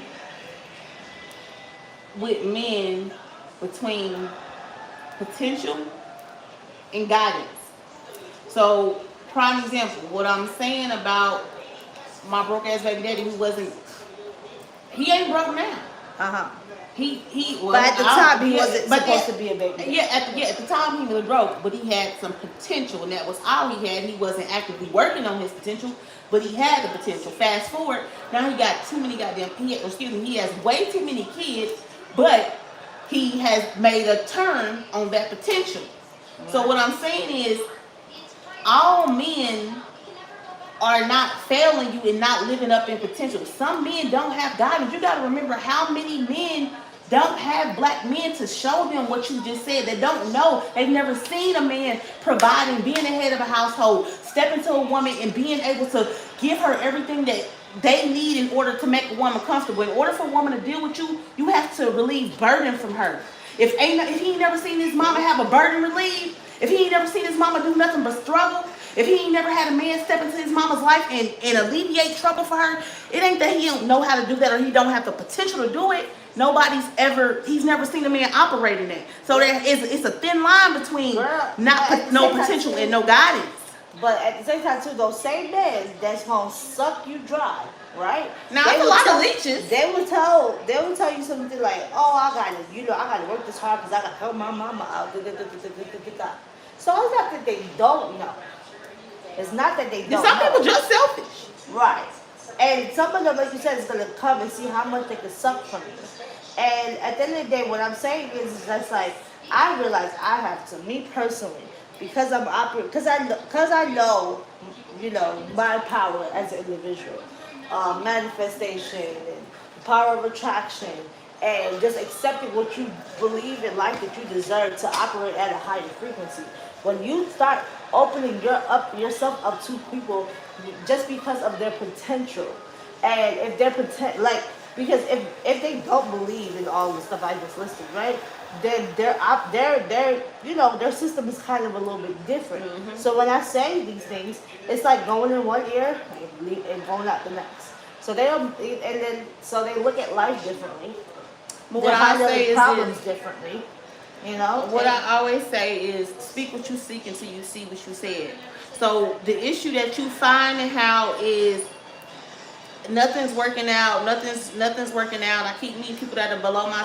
with men between potential and guidance. So, prime example, what I'm saying about my broke ass baby daddy he ain't broke now. He was. But at the time, he wasn't supposed to be a baby. Yeah, at the time he was broke, but he had some potential, and that was all he had. He wasn't actively working on his potential, but he had the potential. Fast forward, now he got too many he has way too many kids, but he has made a turn on that potential. So what I'm saying is, all men are not failing you and not living up in potential. Some men don't have guidance. You got to remember how many men don't have black men to show them what you just said. They don't know. They've never seen a man providing, being the head of a household, stepping to a woman and being able to give her everything that they need in order to make a woman comfortable. In order for a woman to deal with you, you have to relieve burden from her. If he ain't never seen his mama have a burden relieved, if he ain't never seen his mama do nothing but struggle, if he ain't never had a man step into his mama's life and alleviate trouble for her, it ain't that he don't know how to do that or he don't have the potential to do it. He's never seen a man operate in that. So it's a thin line between no potential and no guidance. But at the same time too, those same men that's gonna suck you dry, right? Now it's a lot of leeches. They will tell you something like, oh, I gotta work this hard because I gotta help my mama out. So it's not that they don't know. It's not that they don't Some know. people just selfish. Right. And some of them, like you said, is gonna come and see how much they can suck from you. And at the end of the day, what I'm saying is that's like, I realize I have to, me personally, because I'm operating, because I know, you know, my power as an individual, manifestation and power of attraction, and just accepting what you believe in life that you deserve to operate at a higher frequency. When you start opening yourself up to people just because of their potential, and if their because if they don't believe in all the stuff I just listed, right? Then their system is kind of a little bit different. Mm-hmm. So when I say these things, it's like going in one ear and going out the next. So they don't, so they look at life differently. But They what I handle say is problems this. differently. You know. What I always say is speak what you seek until you see what you said. So the issue that you find and how is nothing's working out, nothing's working out. I keep meeting people that are below my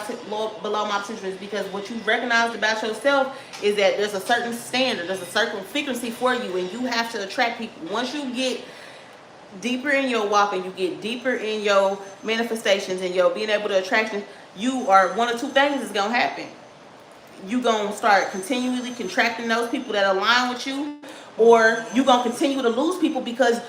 potential because what you recognize about yourself is that there's a certain standard, there's a certain frequency for you, and you have to attract people. Once you get deeper in your walk and you get deeper in your manifestations and your being able to attract, you are one of two things is gonna happen. You gonna start continually contracting those people that align with you, or you gonna continue to lose people because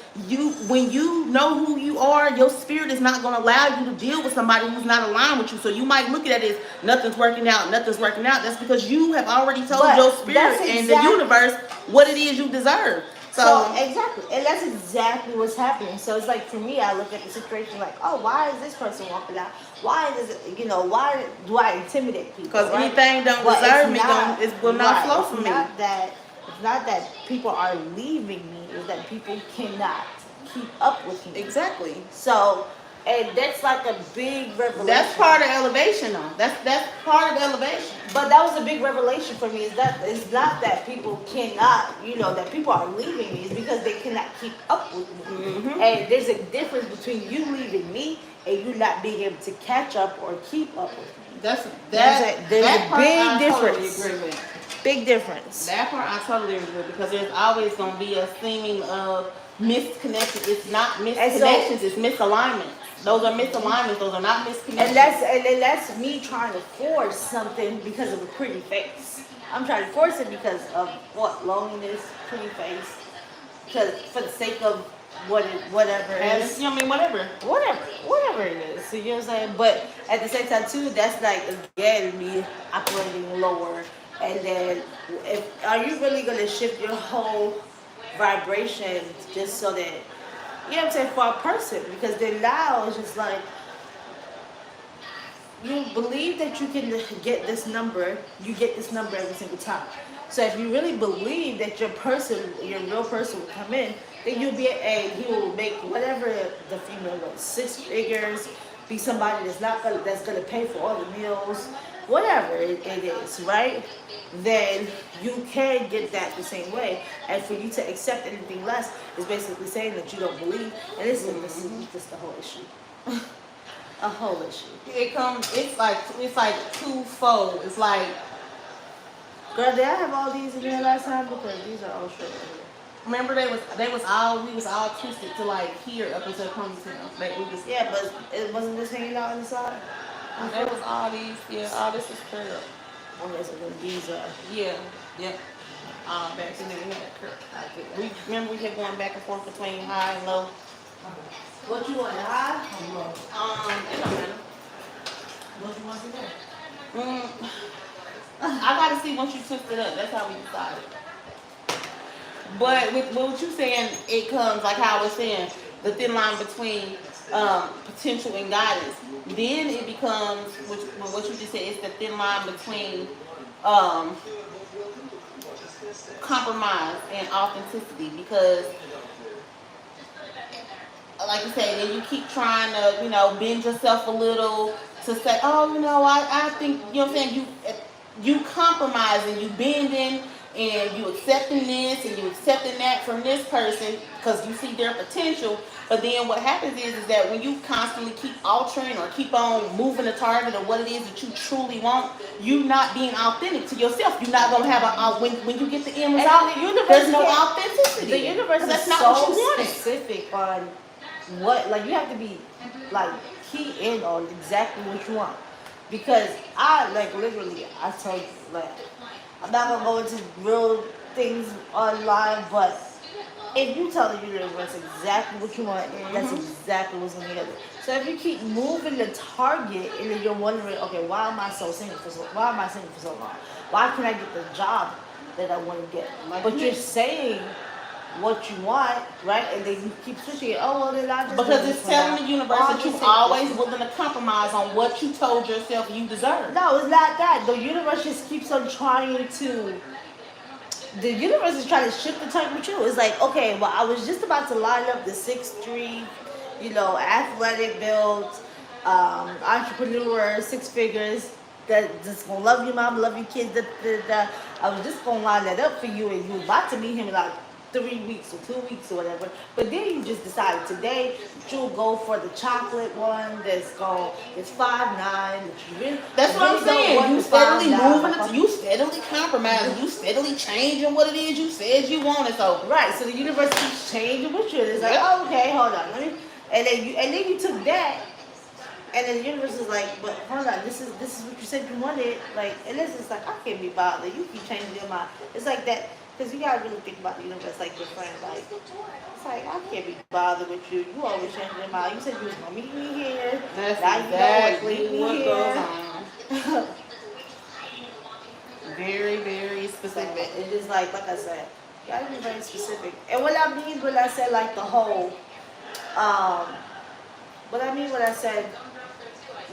when you know who you are, your spirit is not gonna allow you to deal with somebody who's not aligned with you. So you might look at it as nothing's working out. That's because you have already told your spirit and the universe what it is you deserve. So exactly, and that's exactly what's happening. So it's like for me, I look at the situation like, oh, why is this person walking out? Why does it, why do I intimidate people? Because anything don't deserve me, it will not flow from me. It's not that people are leaving me; it's that people cannot keep up with me. Exactly. So, and that's like a big revelation. That's part of elevation, though. That's part of elevation. But that was a big revelation for me. Is that it's not that people cannot, that people are leaving me. It's because they cannot keep up with me. Mm-hmm. And there's a difference between you leaving me and you not being able to catch up or keep up with me. There's a big difference. Totally agree with. Big difference. That part I totally agree with because there's always going to be a seeming of misconnections. It's not misconnections, it's misalignments. Those are misalignments. Those are not misconnections. And that's me trying to force something because of a pretty face. I'm trying to force it because of what? Loneliness, pretty face. Because for the sake of whatever it is. Whatever it is. So you know what I'm saying? But at the same time too, that's like again me operating lower. And then are you really gonna shift your whole vibration just so that what I'm saying, for a person? Because then now it's just like you believe that you can get this number, you get this number every single time. So if you really believe that your real person will come in, then you will make whatever the female wants, 6 figures, be somebody that's gonna pay for all the meals, whatever it is, right? Then you can get that the same way. And for you to accept anything less is basically saying that you don't believe. And this is just the whole issue. A whole issue. It's like twofold. It's like, girl, did I have all these in there last time? Because these are all short. remember we was all twisted to like here up until the ponytail. Like we was, Yeah, but it wasn't this hanging out on the side? there was all these, all this was curled. Okay, so then these are. Yeah, yep. Back then we had curl. We kept going back and forth between high and low. What you want, high? It don't matter. What you want today? I gotta see once you twist it up. That's how we decided. But with what you saying, it comes like how I was saying, the thin line between potential and guidance. Then it becomes, which what you just said, it's the thin line between um, compromise and authenticity, because like you say, then you keep trying to, bend yourself a little to say, oh, I think, you know what I'm saying, you compromising, you bending, and you accepting this and you accepting that from this person because you see their potential. But then what happens is that when you constantly keep altering or keep on moving the target of what it is that you truly want, you not being authentic to yourself. You're not gonna have when you get the end result, there's no authenticity. The universe that's is not so what you wanted. specific on what, like, you have to be like key in on exactly what you want, because I, like, literally, I told you, like, I'm not gonna go into real things online, but if you tell the universe exactly what you want, that's exactly what's gonna happen. So if you keep moving the target and then you're wondering, okay, why am I single for so long? Why can't I get the job that I want to get? But you're saying what you want, right? And then you keep switching it. Oh, well, then I just because it's telling the universe that you're always willing to compromise on what you told yourself you deserve. No, it's not that. The universe just keeps on trying to. The universe is trying to shift the target with you. It's like, okay, well, I was just about to line up the 6'3", athletic build, entrepreneur, 6 figures, that just gonna love you, mom, love you, kids. I was just gonna line that up for you, and you was about to meet him in like 3 weeks or 2 weeks or whatever. But then you just decided today that you'll go for the chocolate one it's 5'9". That's what I'm saying. You steadily moving it. You steadily compromising. You steadily changing what it is you said you wanted. So right. So the universe keeps changing with you. It's like, oh, okay, hold on, let me. And then you took that, and then the universe is like, but hold on, this is what you said you wanted. Like, and this is like, I can't be bothered. You keep changing your mind. It's like that. Because you gotta really think about the universe like your friend. Like, it's like, I can't be bothered with you. You always changing your mind. You said you was gonna meet me here. That's now exactly you know what here. goes on. Very, very specific. It's just like I said, you gotta be very specific. And what I mean when I said like the whole, what I mean when I said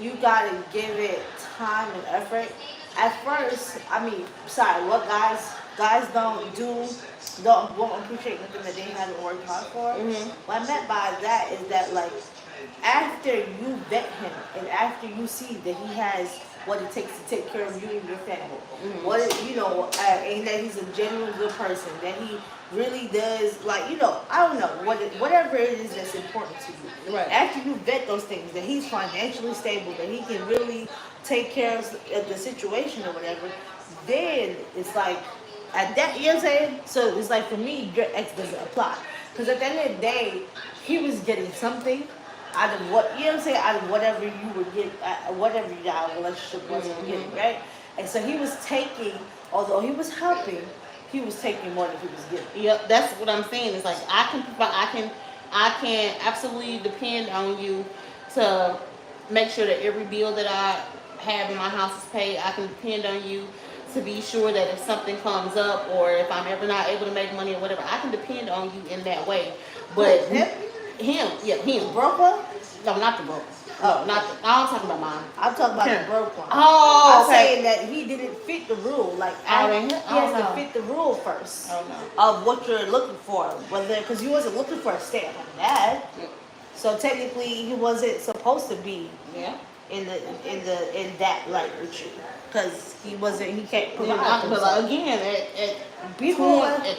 you gotta give it time and effort. At first, what guys won't appreciate nothing that they haven't worked hard for. What I meant by that is that, like, after you vet him and after you see that he has what it takes to take care of you and your family, and that he's a genuine good person, that he really does, like, I don't know, whatever it is that's important to you. Right. After you vet those things, that he's financially stable, that he can really take care of the situation or whatever, then it's like, at that, you know what I'm saying? So it's like, for me, your ex doesn't apply. Because at the end of the day, he was getting something out of what, you know what I'm saying, out of whatever you would get, whatever your relationship was getting, right? And so he was taking, although he was helping, he was taking more than he was giving. Yep, that's what I'm saying. It's like I can absolutely depend on you to make sure that every bill that I have in my house is paid. I can depend on you to be sure that if something comes up or if I'm ever not able to make money or whatever, I can depend on you in that way. But him. Broke one? No, not the broke. Oh, not the, I'm talking about mine. I'm talking about the broke one. Oh, I'm saying that he didn't fit the rule. Like, he has to fit the rule first of what you're looking for. Whether, because you wasn't looking for a stay-at-home dad, so technically he wasn't supposed to be in that light with you, because he can't provide. But again, at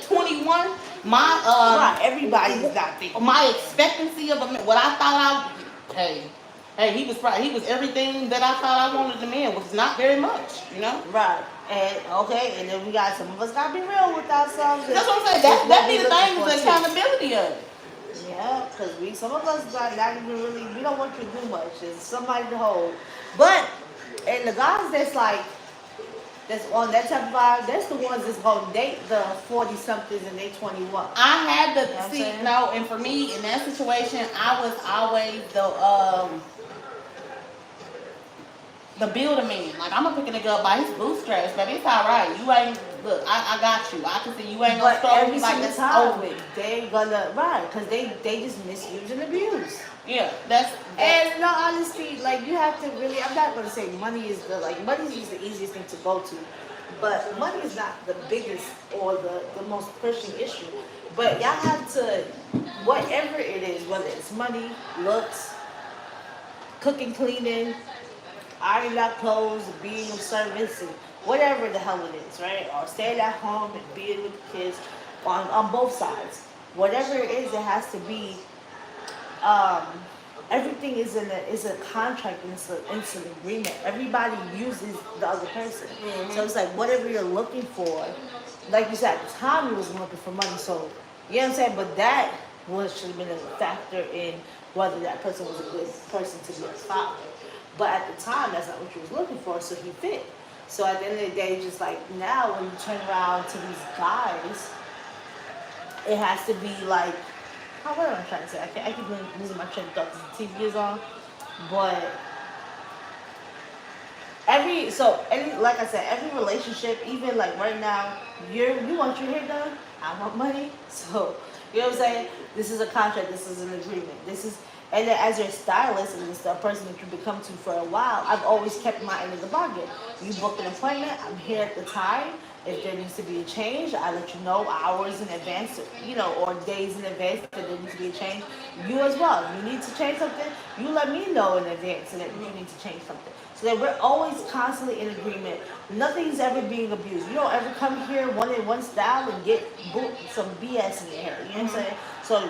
21, my everybody's not thinking. My expectancy of what I thought he was everything that I thought I wanted a man, which is not very much, Right. And then we got, some of us gotta be real with ourselves. That's what I'm saying. That be the thing, the accountability of it. Yeah, because some of us not even really, we don't want you to do much. It's somebody to hold. But, and the guys that's like, that's on that type of vibe, that's the ones that's gonna date the 40-somethings and they 21. I had to and for me in that situation, I was always the builder man. Like, I'm gonna pick a nigga up by his bootstraps, baby. It's all right. You ain't look, I got you. I can see you ain't gonna But start every me like single this time, over. they gonna, right, because they just misuse and abuse. Yeah, that's And in all honesty, like, you have to really, I'm not gonna say money is money is the easiest thing to go to, but money is not the biggest or the most pushing issue. But y'all have to, whatever it is, whether it's money, looks, cooking, cleaning, ironing out clothes, being of service, and whatever the hell it is, right? Or staying at home and being with the kids on both sides. Whatever it is, it has to be, um, everything is a contract and it's an agreement. Everybody uses the other person. So it's like whatever you're looking for, like you said, at the time you was looking for money, so you know what I'm saying? But that should have been a factor in whether that person was a good person to be a father. But at the time, that's not what you was looking for, so he fit. So at the end of the day, just like now, when you turn around to these guys, it has to be like, what am I trying to say? I keep losing my train of thought because the TV is on. But like I said, every relationship, even like right now, you want your hair done, I want money. So, you know what I'm saying? This is a contract, this is an agreement. And then as your stylist and the person that you become to for a while, I've always kept my end of the bargain. You book an appointment, I'm here at the time. If there needs to be a change, I let you know hours in advance, or days in advance that there needs to be a change. You as well. If you need to change something, you let me know in advance that you need to change something. So that we're always constantly in agreement. Nothing's ever being abused. You don't ever come here one style and get some BS in your hair. You know what I'm saying? So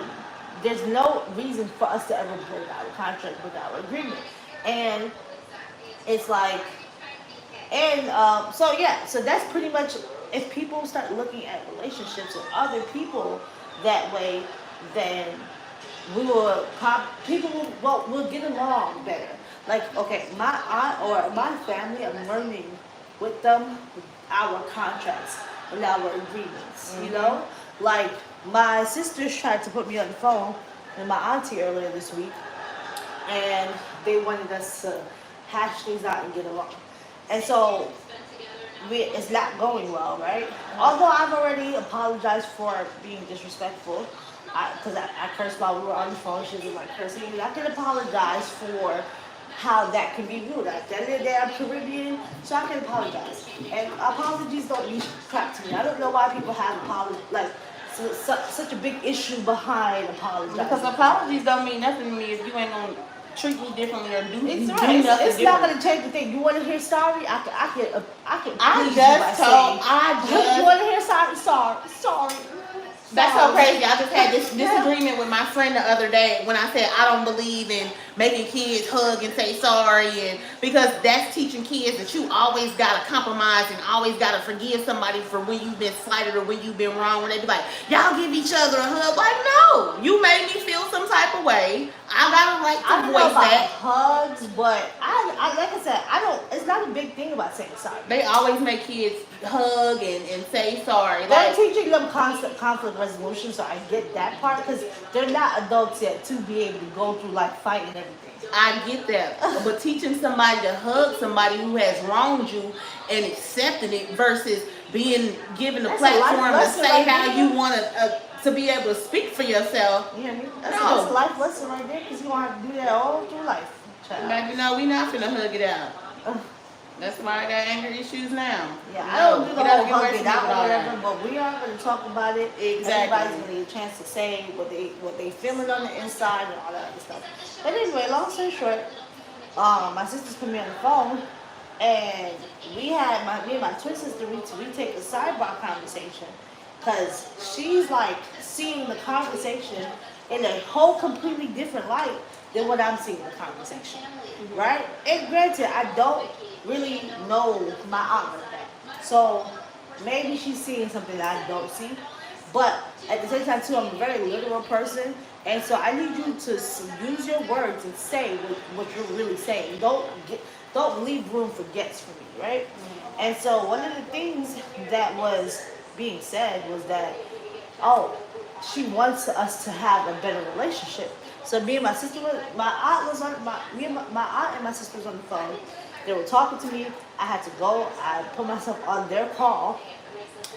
there's no reason for us to ever break our contract, break our agreement. And it's like, so that's pretty much, if people start looking at relationships with other people that way, then we'll get along better. Like, okay, my aunt or my family, I'm learning with them our contracts and our agreements, Like, my sisters tried to put me on the phone with my auntie earlier this week, and they wanted us to hash things out and get along. And so it's not going well, right? Although I've already apologized for being disrespectful, because I cursed while we were on the phone. She was like cursing. I can apologize for how that can be viewed. At the end of the day, I'm Caribbean, so I can apologize. And apologies don't mean crap to me. I don't know why people have such a big issue behind apologizing. because apologies don't mean nothing to me if you ain't gonna treat me differently or do It's do right. nothing It's not different. gonna change the thing. You want to hear sorry? I can I please you by just told. saying, you want to hear sorry? Sorry. That's so crazy. I just had this disagreement with my friend the other day when I said I don't believe in making kids hug and say sorry, and because that's teaching kids that you always gotta compromise and always gotta forgive somebody for when you've been slighted or when you've been wrong. When they be like, y'all give each other a hug. Like, no, you made me feel some type of way. I got a right I to don't know voice about that. hugs, but I like I said, I don't. It's not a big thing about saying sorry. They always make kids hug and say sorry. They're Like, teaching them conflict resolution, so I get that part because they're not adults yet to be able to go through like fighting everything. I get that, but teaching somebody to hug somebody who has wronged you and accepting it versus being given the That's a life platform to lesson say right how there. you want to be able to speak for yourself. You hear me? That's No. a life lesson right there because you're gonna have to do that all through life. Child. Baby, no, we not finna hug it out. That's why I got anger issues now. Yeah, No, I don't do the get out- whole get away hug it from out me with or all whatever, that. but we are going to talk about it. Exactly. Everybody's going to get a chance to say what they feeling on the inside and all that other stuff. But anyway, long story short, my sisters put me on the phone, and me and my twin sister, we take a sidebar conversation, because she's like seeing the conversation in a whole completely different light than what I'm seeing the conversation, right? And granted, I don't really know my aunt like that, so maybe she's seeing something that I don't see. But at the same time, too, I'm a very literal person, and so I need you to use your words and say what you're really saying. Don't leave room for gets for me, right? And so one of the things that was being said was that, oh, she wants us to have a better relationship. So me and my sister, my aunt and my sister was on the phone. They were talking to me. I had to go. I put myself on their call,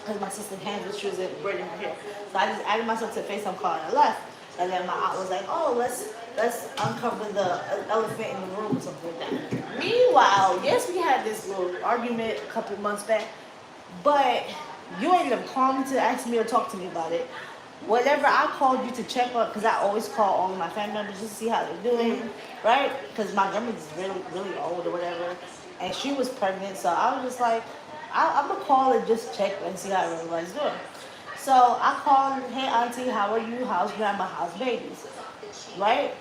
because my sister hands was she was braiding her hair. So I just added myself to the FaceTime call and I left. And then my aunt was like, "Oh, let's uncover the elephant in the room or something like that." Meanwhile, yes, we had this little argument a couple months back, but you ended up calling me to ask me or talk to me about it. Whenever I called you to check up, because I always call all of my family members just to see how they're doing, right? Because my grandmother's really old or whatever, and she was pregnant, so I was just like, I'm gonna call and just check and see how everybody's doing. So I called, "Hey auntie, how are you? How's grandma? How's babies?" Right?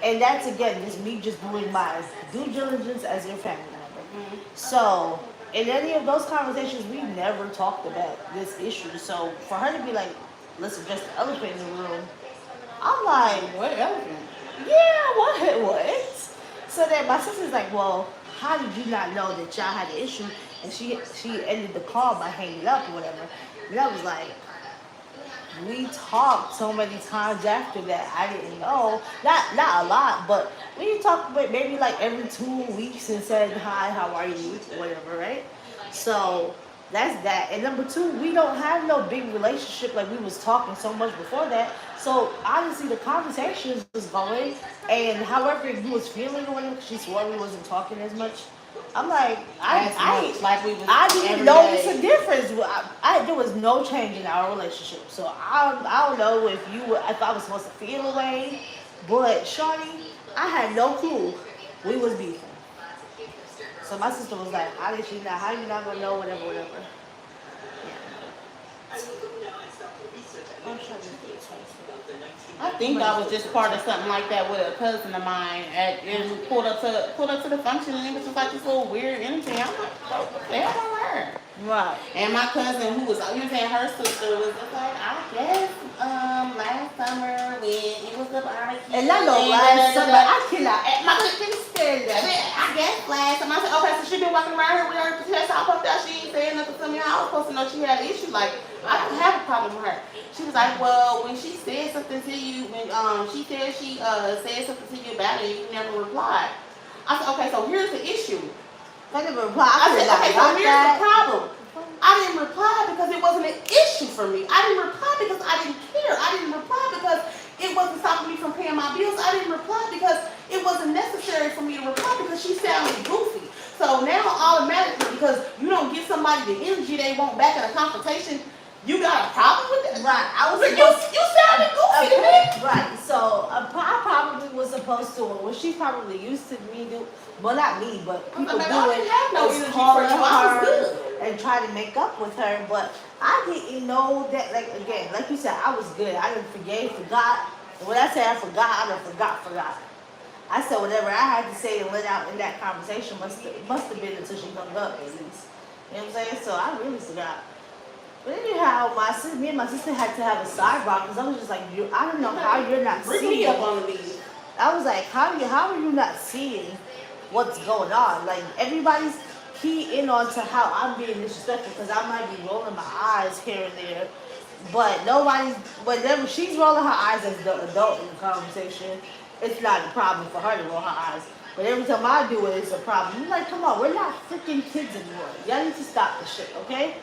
And that's again just me just doing my due diligence as your family member. So in any of those conversations, we never talked about this issue. So for her to be like, "Let's address the elephant in the room," I'm like, What elephant? "Yeah, what?" So then my sister's like, "Well, how did you not know that y'all had an issue?" And she ended the call by hanging up or whatever. And I was like, we talked so many times after that. I didn't know, not a lot, but we talked maybe like every 2 weeks and said hi, how are you, whatever, right? So that's that. And number two, we don't have no big relationship like we was talking so much before that. So honestly, the conversations was going, and however you was feeling or whatever, she swore we wasn't talking as much. I'm like, Like we was I didn't every notice day. a difference. There was no change in our relationship. So I don't know if I was supposed to feel away, but Shawty, I had no clue we was beefing. So my sister was like, how did she not? How you not gonna know? Whatever. Yeah. I'm trying to do this. I think I was just part of something like that with a cousin of mine, and we pulled up to the function, and it was just like this little weird energy. I'm like, what the hell on her? Right. And my cousin, who was, you know, saying her sister was just like, I guess last summer when it was the barbecue. And I know last summer, I cannot. My cousin stand I there. guess last time I said, okay, so she been walking around here with her chest all puffed out. She ain't saying nothing to me. I was supposed to know she had an issue. Like, I don't have a problem with her. She was like, well, when she said something to you, when she said she said something to you about it, you never replied. I said, okay, so here's the issue. I never replied. I said, okay, so here's that. the problem. I didn't reply because it wasn't an issue for me. I didn't reply because I didn't care. I didn't reply because it wasn't stopping me from paying my bills. I didn't reply because it wasn't necessary for me to reply because she sounded goofy. So now automatically, because you don't give somebody the energy they want back in a confrontation, you got a problem with that? Right. I was But supposed you sounded goofy to me. Right. So I probably was supposed to, well, she probably used to me do, well, not me, but people Like, do I it. didn't have no was energy calling for you. I was her good. and try to make up with her, but I didn't know that. Like again, like you said, I was good. I didn't forgot. And when I say I forgot, I done forgot. I said whatever I had to say and let out in that conversation must have been until she hung up at least. You know what I'm saying? So I really forgot. But anyhow, me and my sister had to have a sidebar because I was just like, I don't know how you're not Bring me seeing. up on the lead. I was like, how are you not seeing what's going on? Like everybody's key in on to how I'm being disrespectful because I might be rolling my eyes here and there, but whenever she's rolling her eyes as the adult in the conversation, it's not a problem for her to roll her eyes. But every time I do it, it's a problem. I'm like, come on, we're not freaking kids anymore. Y'all need to stop this shit, okay?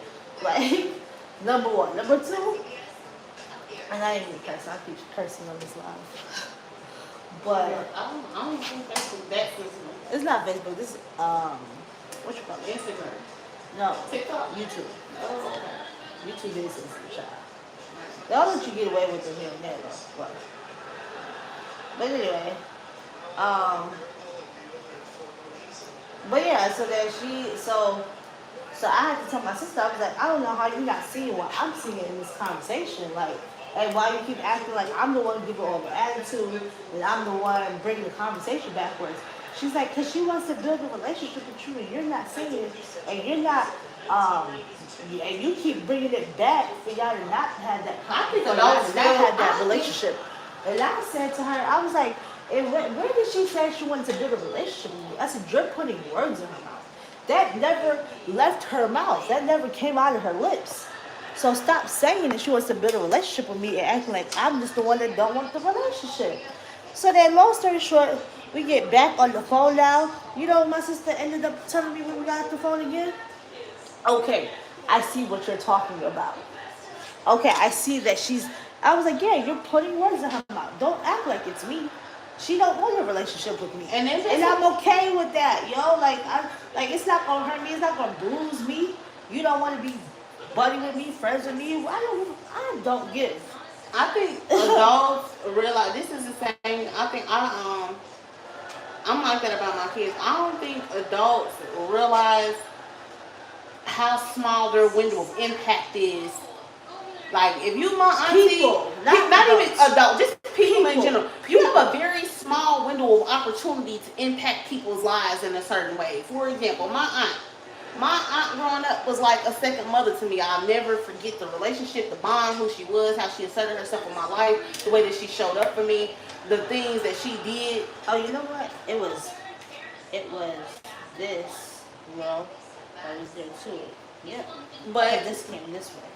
Like, number one. Number two, and I ain't even curse. I keep cursing on this live. But I don't think that's that sensitive. it's not Facebook. This is what you call it? Instagram. No, TikTok. YouTube. Oh, okay. YouTube is sensitive, child. They'll let you get away with it here and there, though. But anyway, but yeah. So I had to tell my sister. I was like, I don't know how you're not seeing what I'm seeing in this conversation, like. And why you keep acting like I'm the one giving all the attitude and I'm the one bringing the conversation backwards. She's like, because she wants to build a relationship with you and you're not seeing it. And you're not, and you keep bringing it back for y'all to not have that relationship. And I said to her, I was like, where did she say she wanted to build a relationship with you? I said, you're putting words in her mouth. That never left her mouth. That never came out of her lips. So stop saying that she wants to build a relationship with me and acting like I'm just the one that don't want the relationship. So then, long story short, we get back on the phone now. You know, my sister ended up telling me when we got off the phone again. Okay, I see what you're talking about. Okay, I see that I was like, yeah, you're putting words in her mouth. Don't act like it's me. She don't want a relationship with me. And if it's And I'm okay with that, yo. Like it's not gonna hurt me, it's not gonna bruise me. You don't wanna be buddy with me, friends with me. I don't give. I think adults realize this is the same. I think I'm like that about my kids. I don't think adults realize how small their window of impact is. Like if you my auntie, People, not even adults. adults, just people in People. general. You have a very small window of opportunity to impact people's lives in a certain way. For example, my aunt growing up was like a second mother to me. I'll never forget the relationship, the bond, who she was, how she asserted herself in my life, the way that she showed up for me, the things that she did. Oh, you know what? It was this. Well, I was there too. Yeah. But This came this way.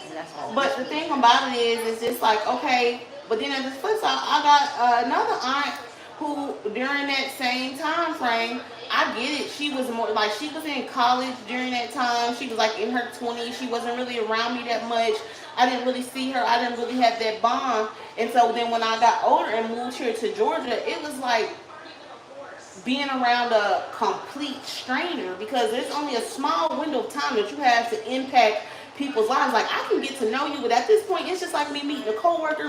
And that's all. But the thing about it is, it's just like, okay, but then at the flip side, I got another aunt who, during that same time frame, I get it, she was more, like, she was in college during that time, she was like in her 20s, she wasn't really around me that much, I didn't really see her, I didn't really have that bond, and so then when I got older and moved here to Georgia, it was like being around a complete stranger, because there's only a small window of time that you have to impact people's lives. Like, I can get to know you, but at this point, it's just like me meeting a coworker,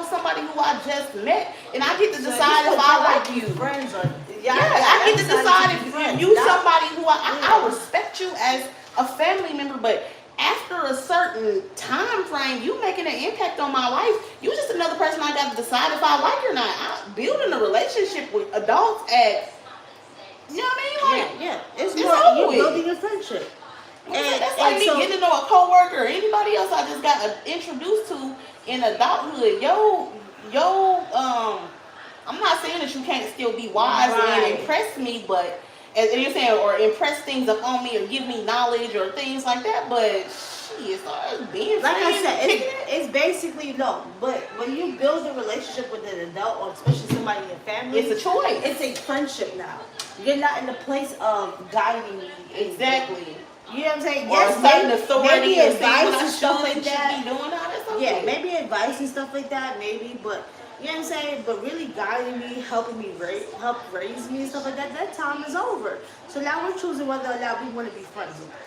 somebody who I just met, and I get to decide if I like you. Friends or Yeah, I get to decide if you somebody who I respect you as a family member, but after a certain time frame, you making an impact on my life. You just another person I got to decide if I like or not. I'm building a relationship with adults at, you know what I mean? Like, yeah. It's it's more over you're with. building a friendship. That's like me getting to know a coworker or anybody else I just got introduced to in adulthood. I'm not saying that you can't still be wise and impress me, but and you're saying or impress things upon me or give me knowledge or things like that. But shit, as being Like I friends, said, it's basically no. But when you build a relationship with an adult, or especially somebody in your family, it's a choice. It's a friendship now. You're not in the place of guiding me. Exactly. You know what I'm saying? Or certain authority maybe or advice and and stuff like that. Be doing all that stuff. Yeah, maybe advice and stuff like that, maybe, but you know what I'm saying? But really guiding me, helping me help raise me and stuff like that time is over. So now we're choosing whether or not we want to be friends with them.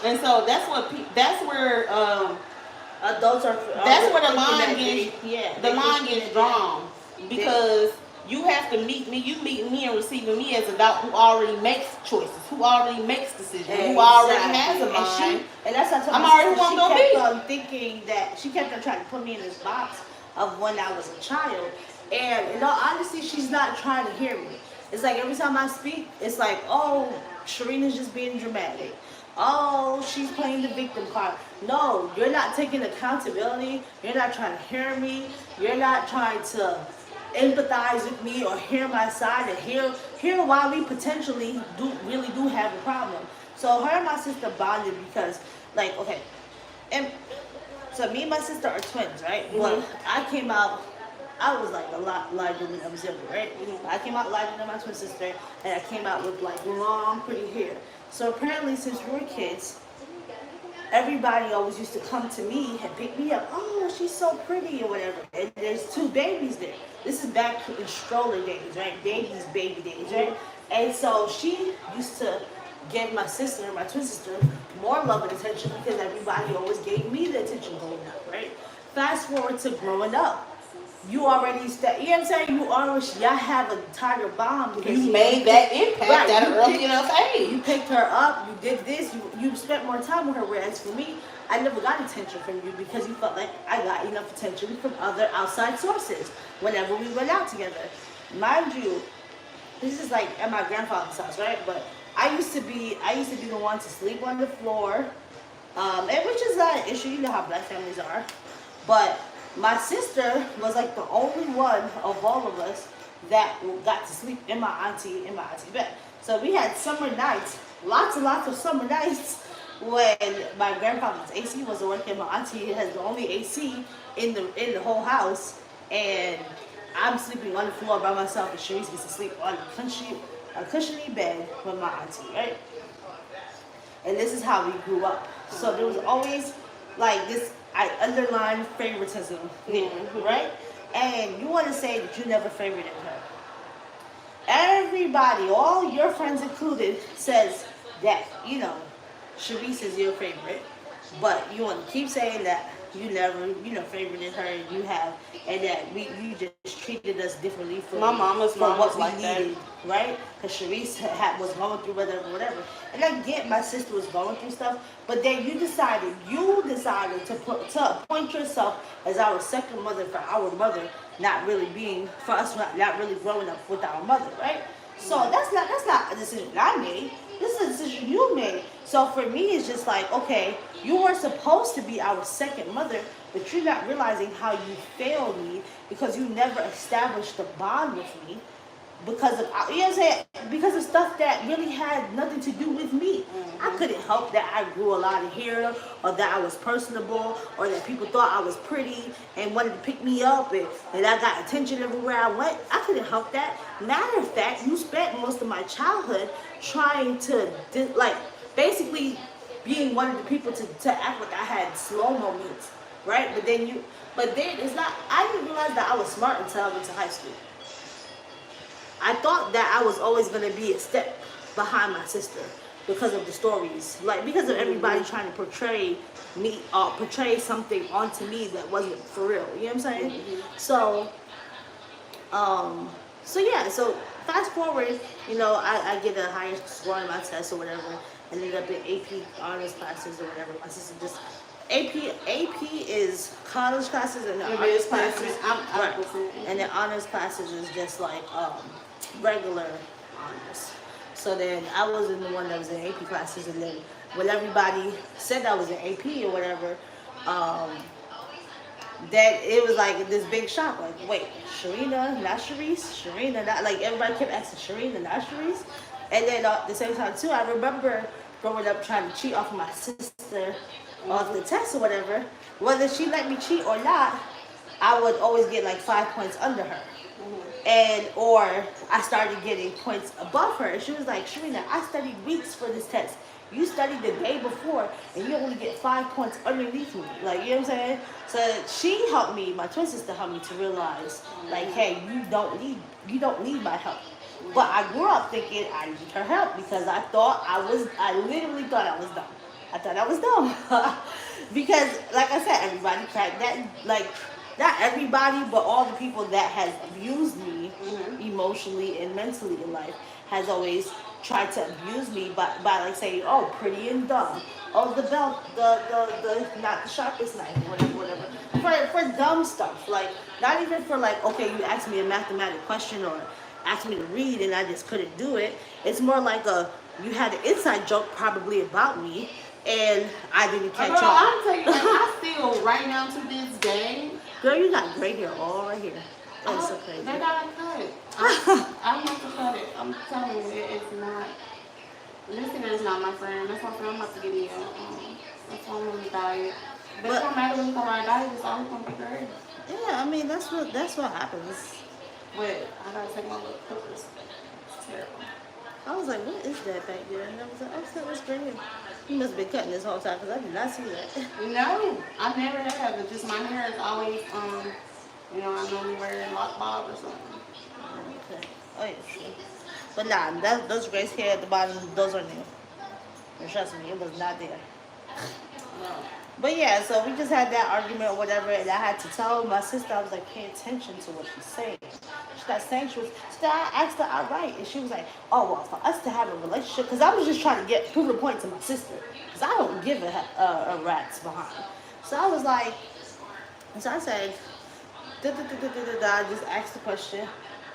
And so that's where adults are. That's where the line gets. The line gets drawn because you have to meet me. You meet me and receiving me as an adult who already makes choices, who already makes decisions, who already has a mind. And that's what I'm already who I'm gonna be. She kept on thinking that she kept on trying to put me in this box of when I was a child. And in all honesty, she's not trying to hear me. It's like every time I speak, it's like, oh, Sharina's just being dramatic. Oh, she's playing the victim card. No, you're not taking accountability. You're not trying to hear me. You're not trying to empathize with me or hear my side and hear why we potentially really do have a problem. So her and my sister bonded because, like, okay, and so me and my sister are twins, right? Mm-hmm. Well, I was like a lot larger than Observer, right? Mm-hmm. I came out larger than my twin sister, and I came out with like long, pretty hair. So apparently, since we were kids, everybody always used to come to me and pick me up. Oh, she's so pretty or whatever. And there's two babies there. This is back in stroller days, right? Baby days, right? And so she used to give my twin sister, more love and attention because everybody always gave me the attention growing up, right? Fast forward to growing up. You already, you know what I'm saying? Y'all have a tighter bond because You made that impact at an early enough age. You picked her up, you did this, you spent more time with her, whereas for me, I never got attention from you because you felt like I got enough attention from other outside sources whenever we went out together. Mind you, this is like at my grandfather's house, right? But I used to be the one to sleep on the floor, and which is not an issue. You know how black families are, but my sister was like the only one of all of us that got to sleep in my auntie's bed. So we had summer nights, lots and lots of summer nights when my grandfather's AC wasn't working. My auntie has the only AC in the whole house, and I'm sleeping on the floor by myself, and Sharice gets to sleep on a cushiony bed with my auntie, right? and this is how we grew up. So there was always like this I underlined favoritism there, right? And you want to say that you never favorited her. Everybody, all your friends included, says that, you know, Sharice is your favorite, but you want to keep saying that you never, you know, favorited her, and you have, and that you just treated us differently for My mama's for mom what was we like that. needed, right? Because Sharice was going through whatever. And I get my sister was going through stuff, but then you decided to appoint yourself as our second mother for our mother not really being for us not really growing up with our mother, right? So that's not a decision I made. This is a decision you made. So for me, it's just like, okay, you were supposed to be our second mother, but you're not realizing how you failed me because you never established a bond with me because of, you know what I'm saying? Because of stuff that really had nothing to do with me. I couldn't help that I grew a lot of hair, or that I was personable, or that people thought I was pretty and wanted to pick me up, and I got attention everywhere I went. I couldn't help that. Matter of fact, you spent most of my childhood trying to, like, basically being one of the people to act like I had slow moments, right? But then it's not, I didn't realize that I was smart until I went to high school. I thought that I was always going to be a step behind my sister because of the stories, like because of everybody trying to portray me, portray something onto me that wasn't for real. You know what I'm saying? So yeah. So fast forward, you know, I get a higher score on my test or whatever. I ended up in AP honors classes or whatever. My sister just AP is college classes and the honors classes. Right. And the honors classes is just like regular honors. So then I was in the one that was in AP classes, and then when everybody said I was in AP or whatever, that it was like this big shock. Like, wait, Sharina, not Sharice? Sharina, not, like everybody kept asking Sharina, not Sharice? And then at the same time too, I remember growing up trying to cheat off of my sister off the test or whatever. Whether she let me cheat or not, I would always get like 5 points under her. And or I started getting points above her. And she was like, Sharina, I studied weeks for this test. You studied the day before, and you only get 5 points underneath me. Like, you know what I'm saying? So she helped me, my twin sister helped me to realize, like, hey, you don't need my help. But I grew up thinking I needed her help because I literally thought I was dumb. I thought I was dumb. Because, like I said, everybody cracked that, like, not everybody, but all the people that has abused me emotionally and mentally in life has always tried to abuse me by like saying, oh, pretty and dumb. Oh, the belt, the not the sharpest knife, whatever. For dumb stuff. Like, not even for like, okay, you asked me a mathematical question or asked me to read and I just couldn't do it. It's more like you had an inside joke probably about me and I didn't catch on. I'll tell you, like, I still, right now to this day, girl, you got gray hair all right here. That's so crazy. They gotta cut it. I have to cut it. I'm telling you, it's not. Listen, is not my friend. That's why I'm about to get in. That's why I'm on the diet. But it don't matter when you go on a diet, it's always gonna be great. Yeah, I mean that's what happens. But I gotta take my little clippers. It's terrible. I was like, what is that back there? And I was like, oh, that was gray hair. You must have been cutting this whole time because I did not see that. No, I never have. But just my hair is always you know, I normally wear a lock bob or something. Okay. Oh yeah, sure. But nah, those gray hair at the bottom, those are new. And trust me, it was not there. No. But yeah, so we just had that argument or whatever, and I had to tell my sister, I was like, pay attention to what she's saying. She got saying I asked her outright, and she was like, oh, well, for us to have a relationship, because I was just trying to prove a point to my sister, because I don't give a rat's behind. So I was like, so I said, I just asked the question,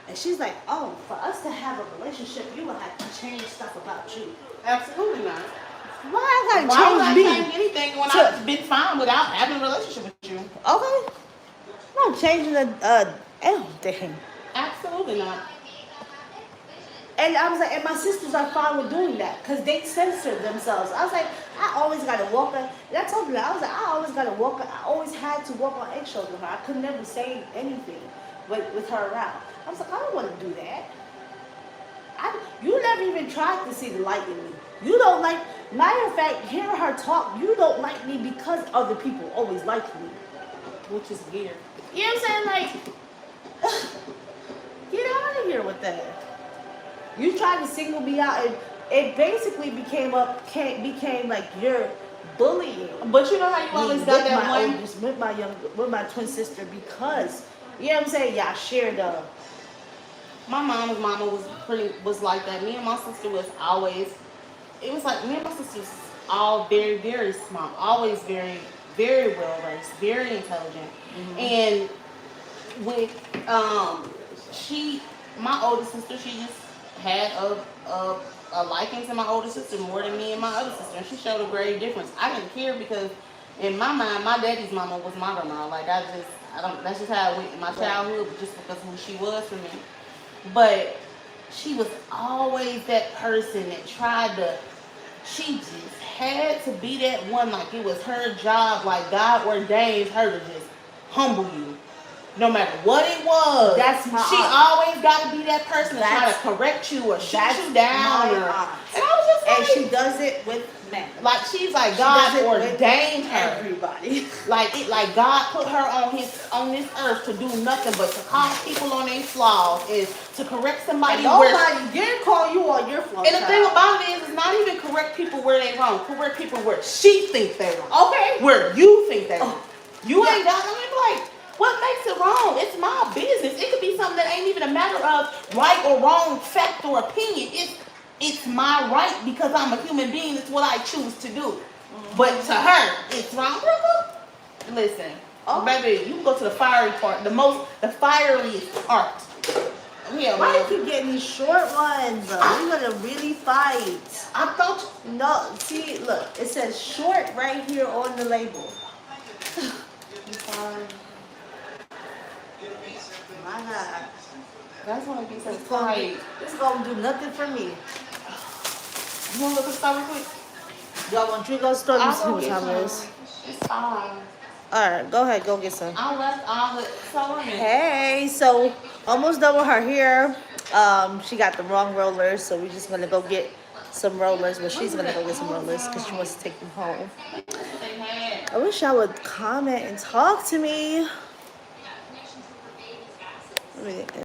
and she's like, oh, for us to have a relationship, you will have to change stuff about you. Absolutely not. Why I Why would gotta I change change me? anything when I've been fine without having a relationship with you? Okay. I'm not changing the thing. Absolutely not. And I was like, and my sisters are fine with doing that because they censored themselves. I was like, I always got to walk on, and I told them that. I was like, I always got to walk on, I always had to walk on eggshells with her. I could never say anything with her around. I was like, I don't want to do that. You never even tried to see the light in me. You don't like, Matter of fact, hearing her talk, you don't like me because other people always like me. Which is weird. You know what I'm saying? Like, get out of here with that. You tried to single me out, and it basically became like you're bullying. But you know how you always got that one. With my twin sister, because you know what I'm saying. Y'all shared My mama was like that. Me and my sister was always. It was like me and my sister was all very, very smart, always very, very well raised, very intelligent, and with my older sister, she just had a liking to my older sister more than me and my other sister, and she showed a great difference. I didn't care because in my mind, my daddy's mama was my grandma. Like I don't. That's just how it went in my childhood, just because of who she was for me. But she was always that person that tried to. She just had to be that one, like it was her job, like God ordained her to just humble you. No matter what it was. That's my She aunt. always got to be that person to try to That's- correct you or shoot that's you down. my And aunt. I was just like, And she does it with men. like she's like She God does it with ordained her. Everybody. Like God put her on this earth to do nothing but to call people on their flaws, is to correct somebody where. Nobody dare call you on your flaws. And the thing about it is, it's not even correct people where they wrong. Correct people where she thinks they wrong. Okay. Where you think they wrong. You Yeah. ain't got. I mean, like, what makes it wrong? It's my business. It could be something that ain't even a matter of right or wrong, fact or opinion. It's my right because I'm a human being. It's what I choose to do. But to her, it's wrong. Listen, baby, you can go to the fiery part, the fieriest part. Yeah, Why man. do you keep getting these short ones? We're gonna really fight. I thought. No, see, look, it says short right here on the label. My God, That's when it gets so this gonna, tight. this gonna do nothing for me. You want to look at the store real quick? Y'all want to drink on the store? Let me see I'll go what get time it is. some. It's fine. All right, go ahead, go get some. I left all the sewing. Hey, so almost done with her hair. She got the wrong rollers, so we're just gonna go get some rollers. But she's gonna go get some rollers because she wants to take them home. They had. I wish y'all would comment and talk to me. Let me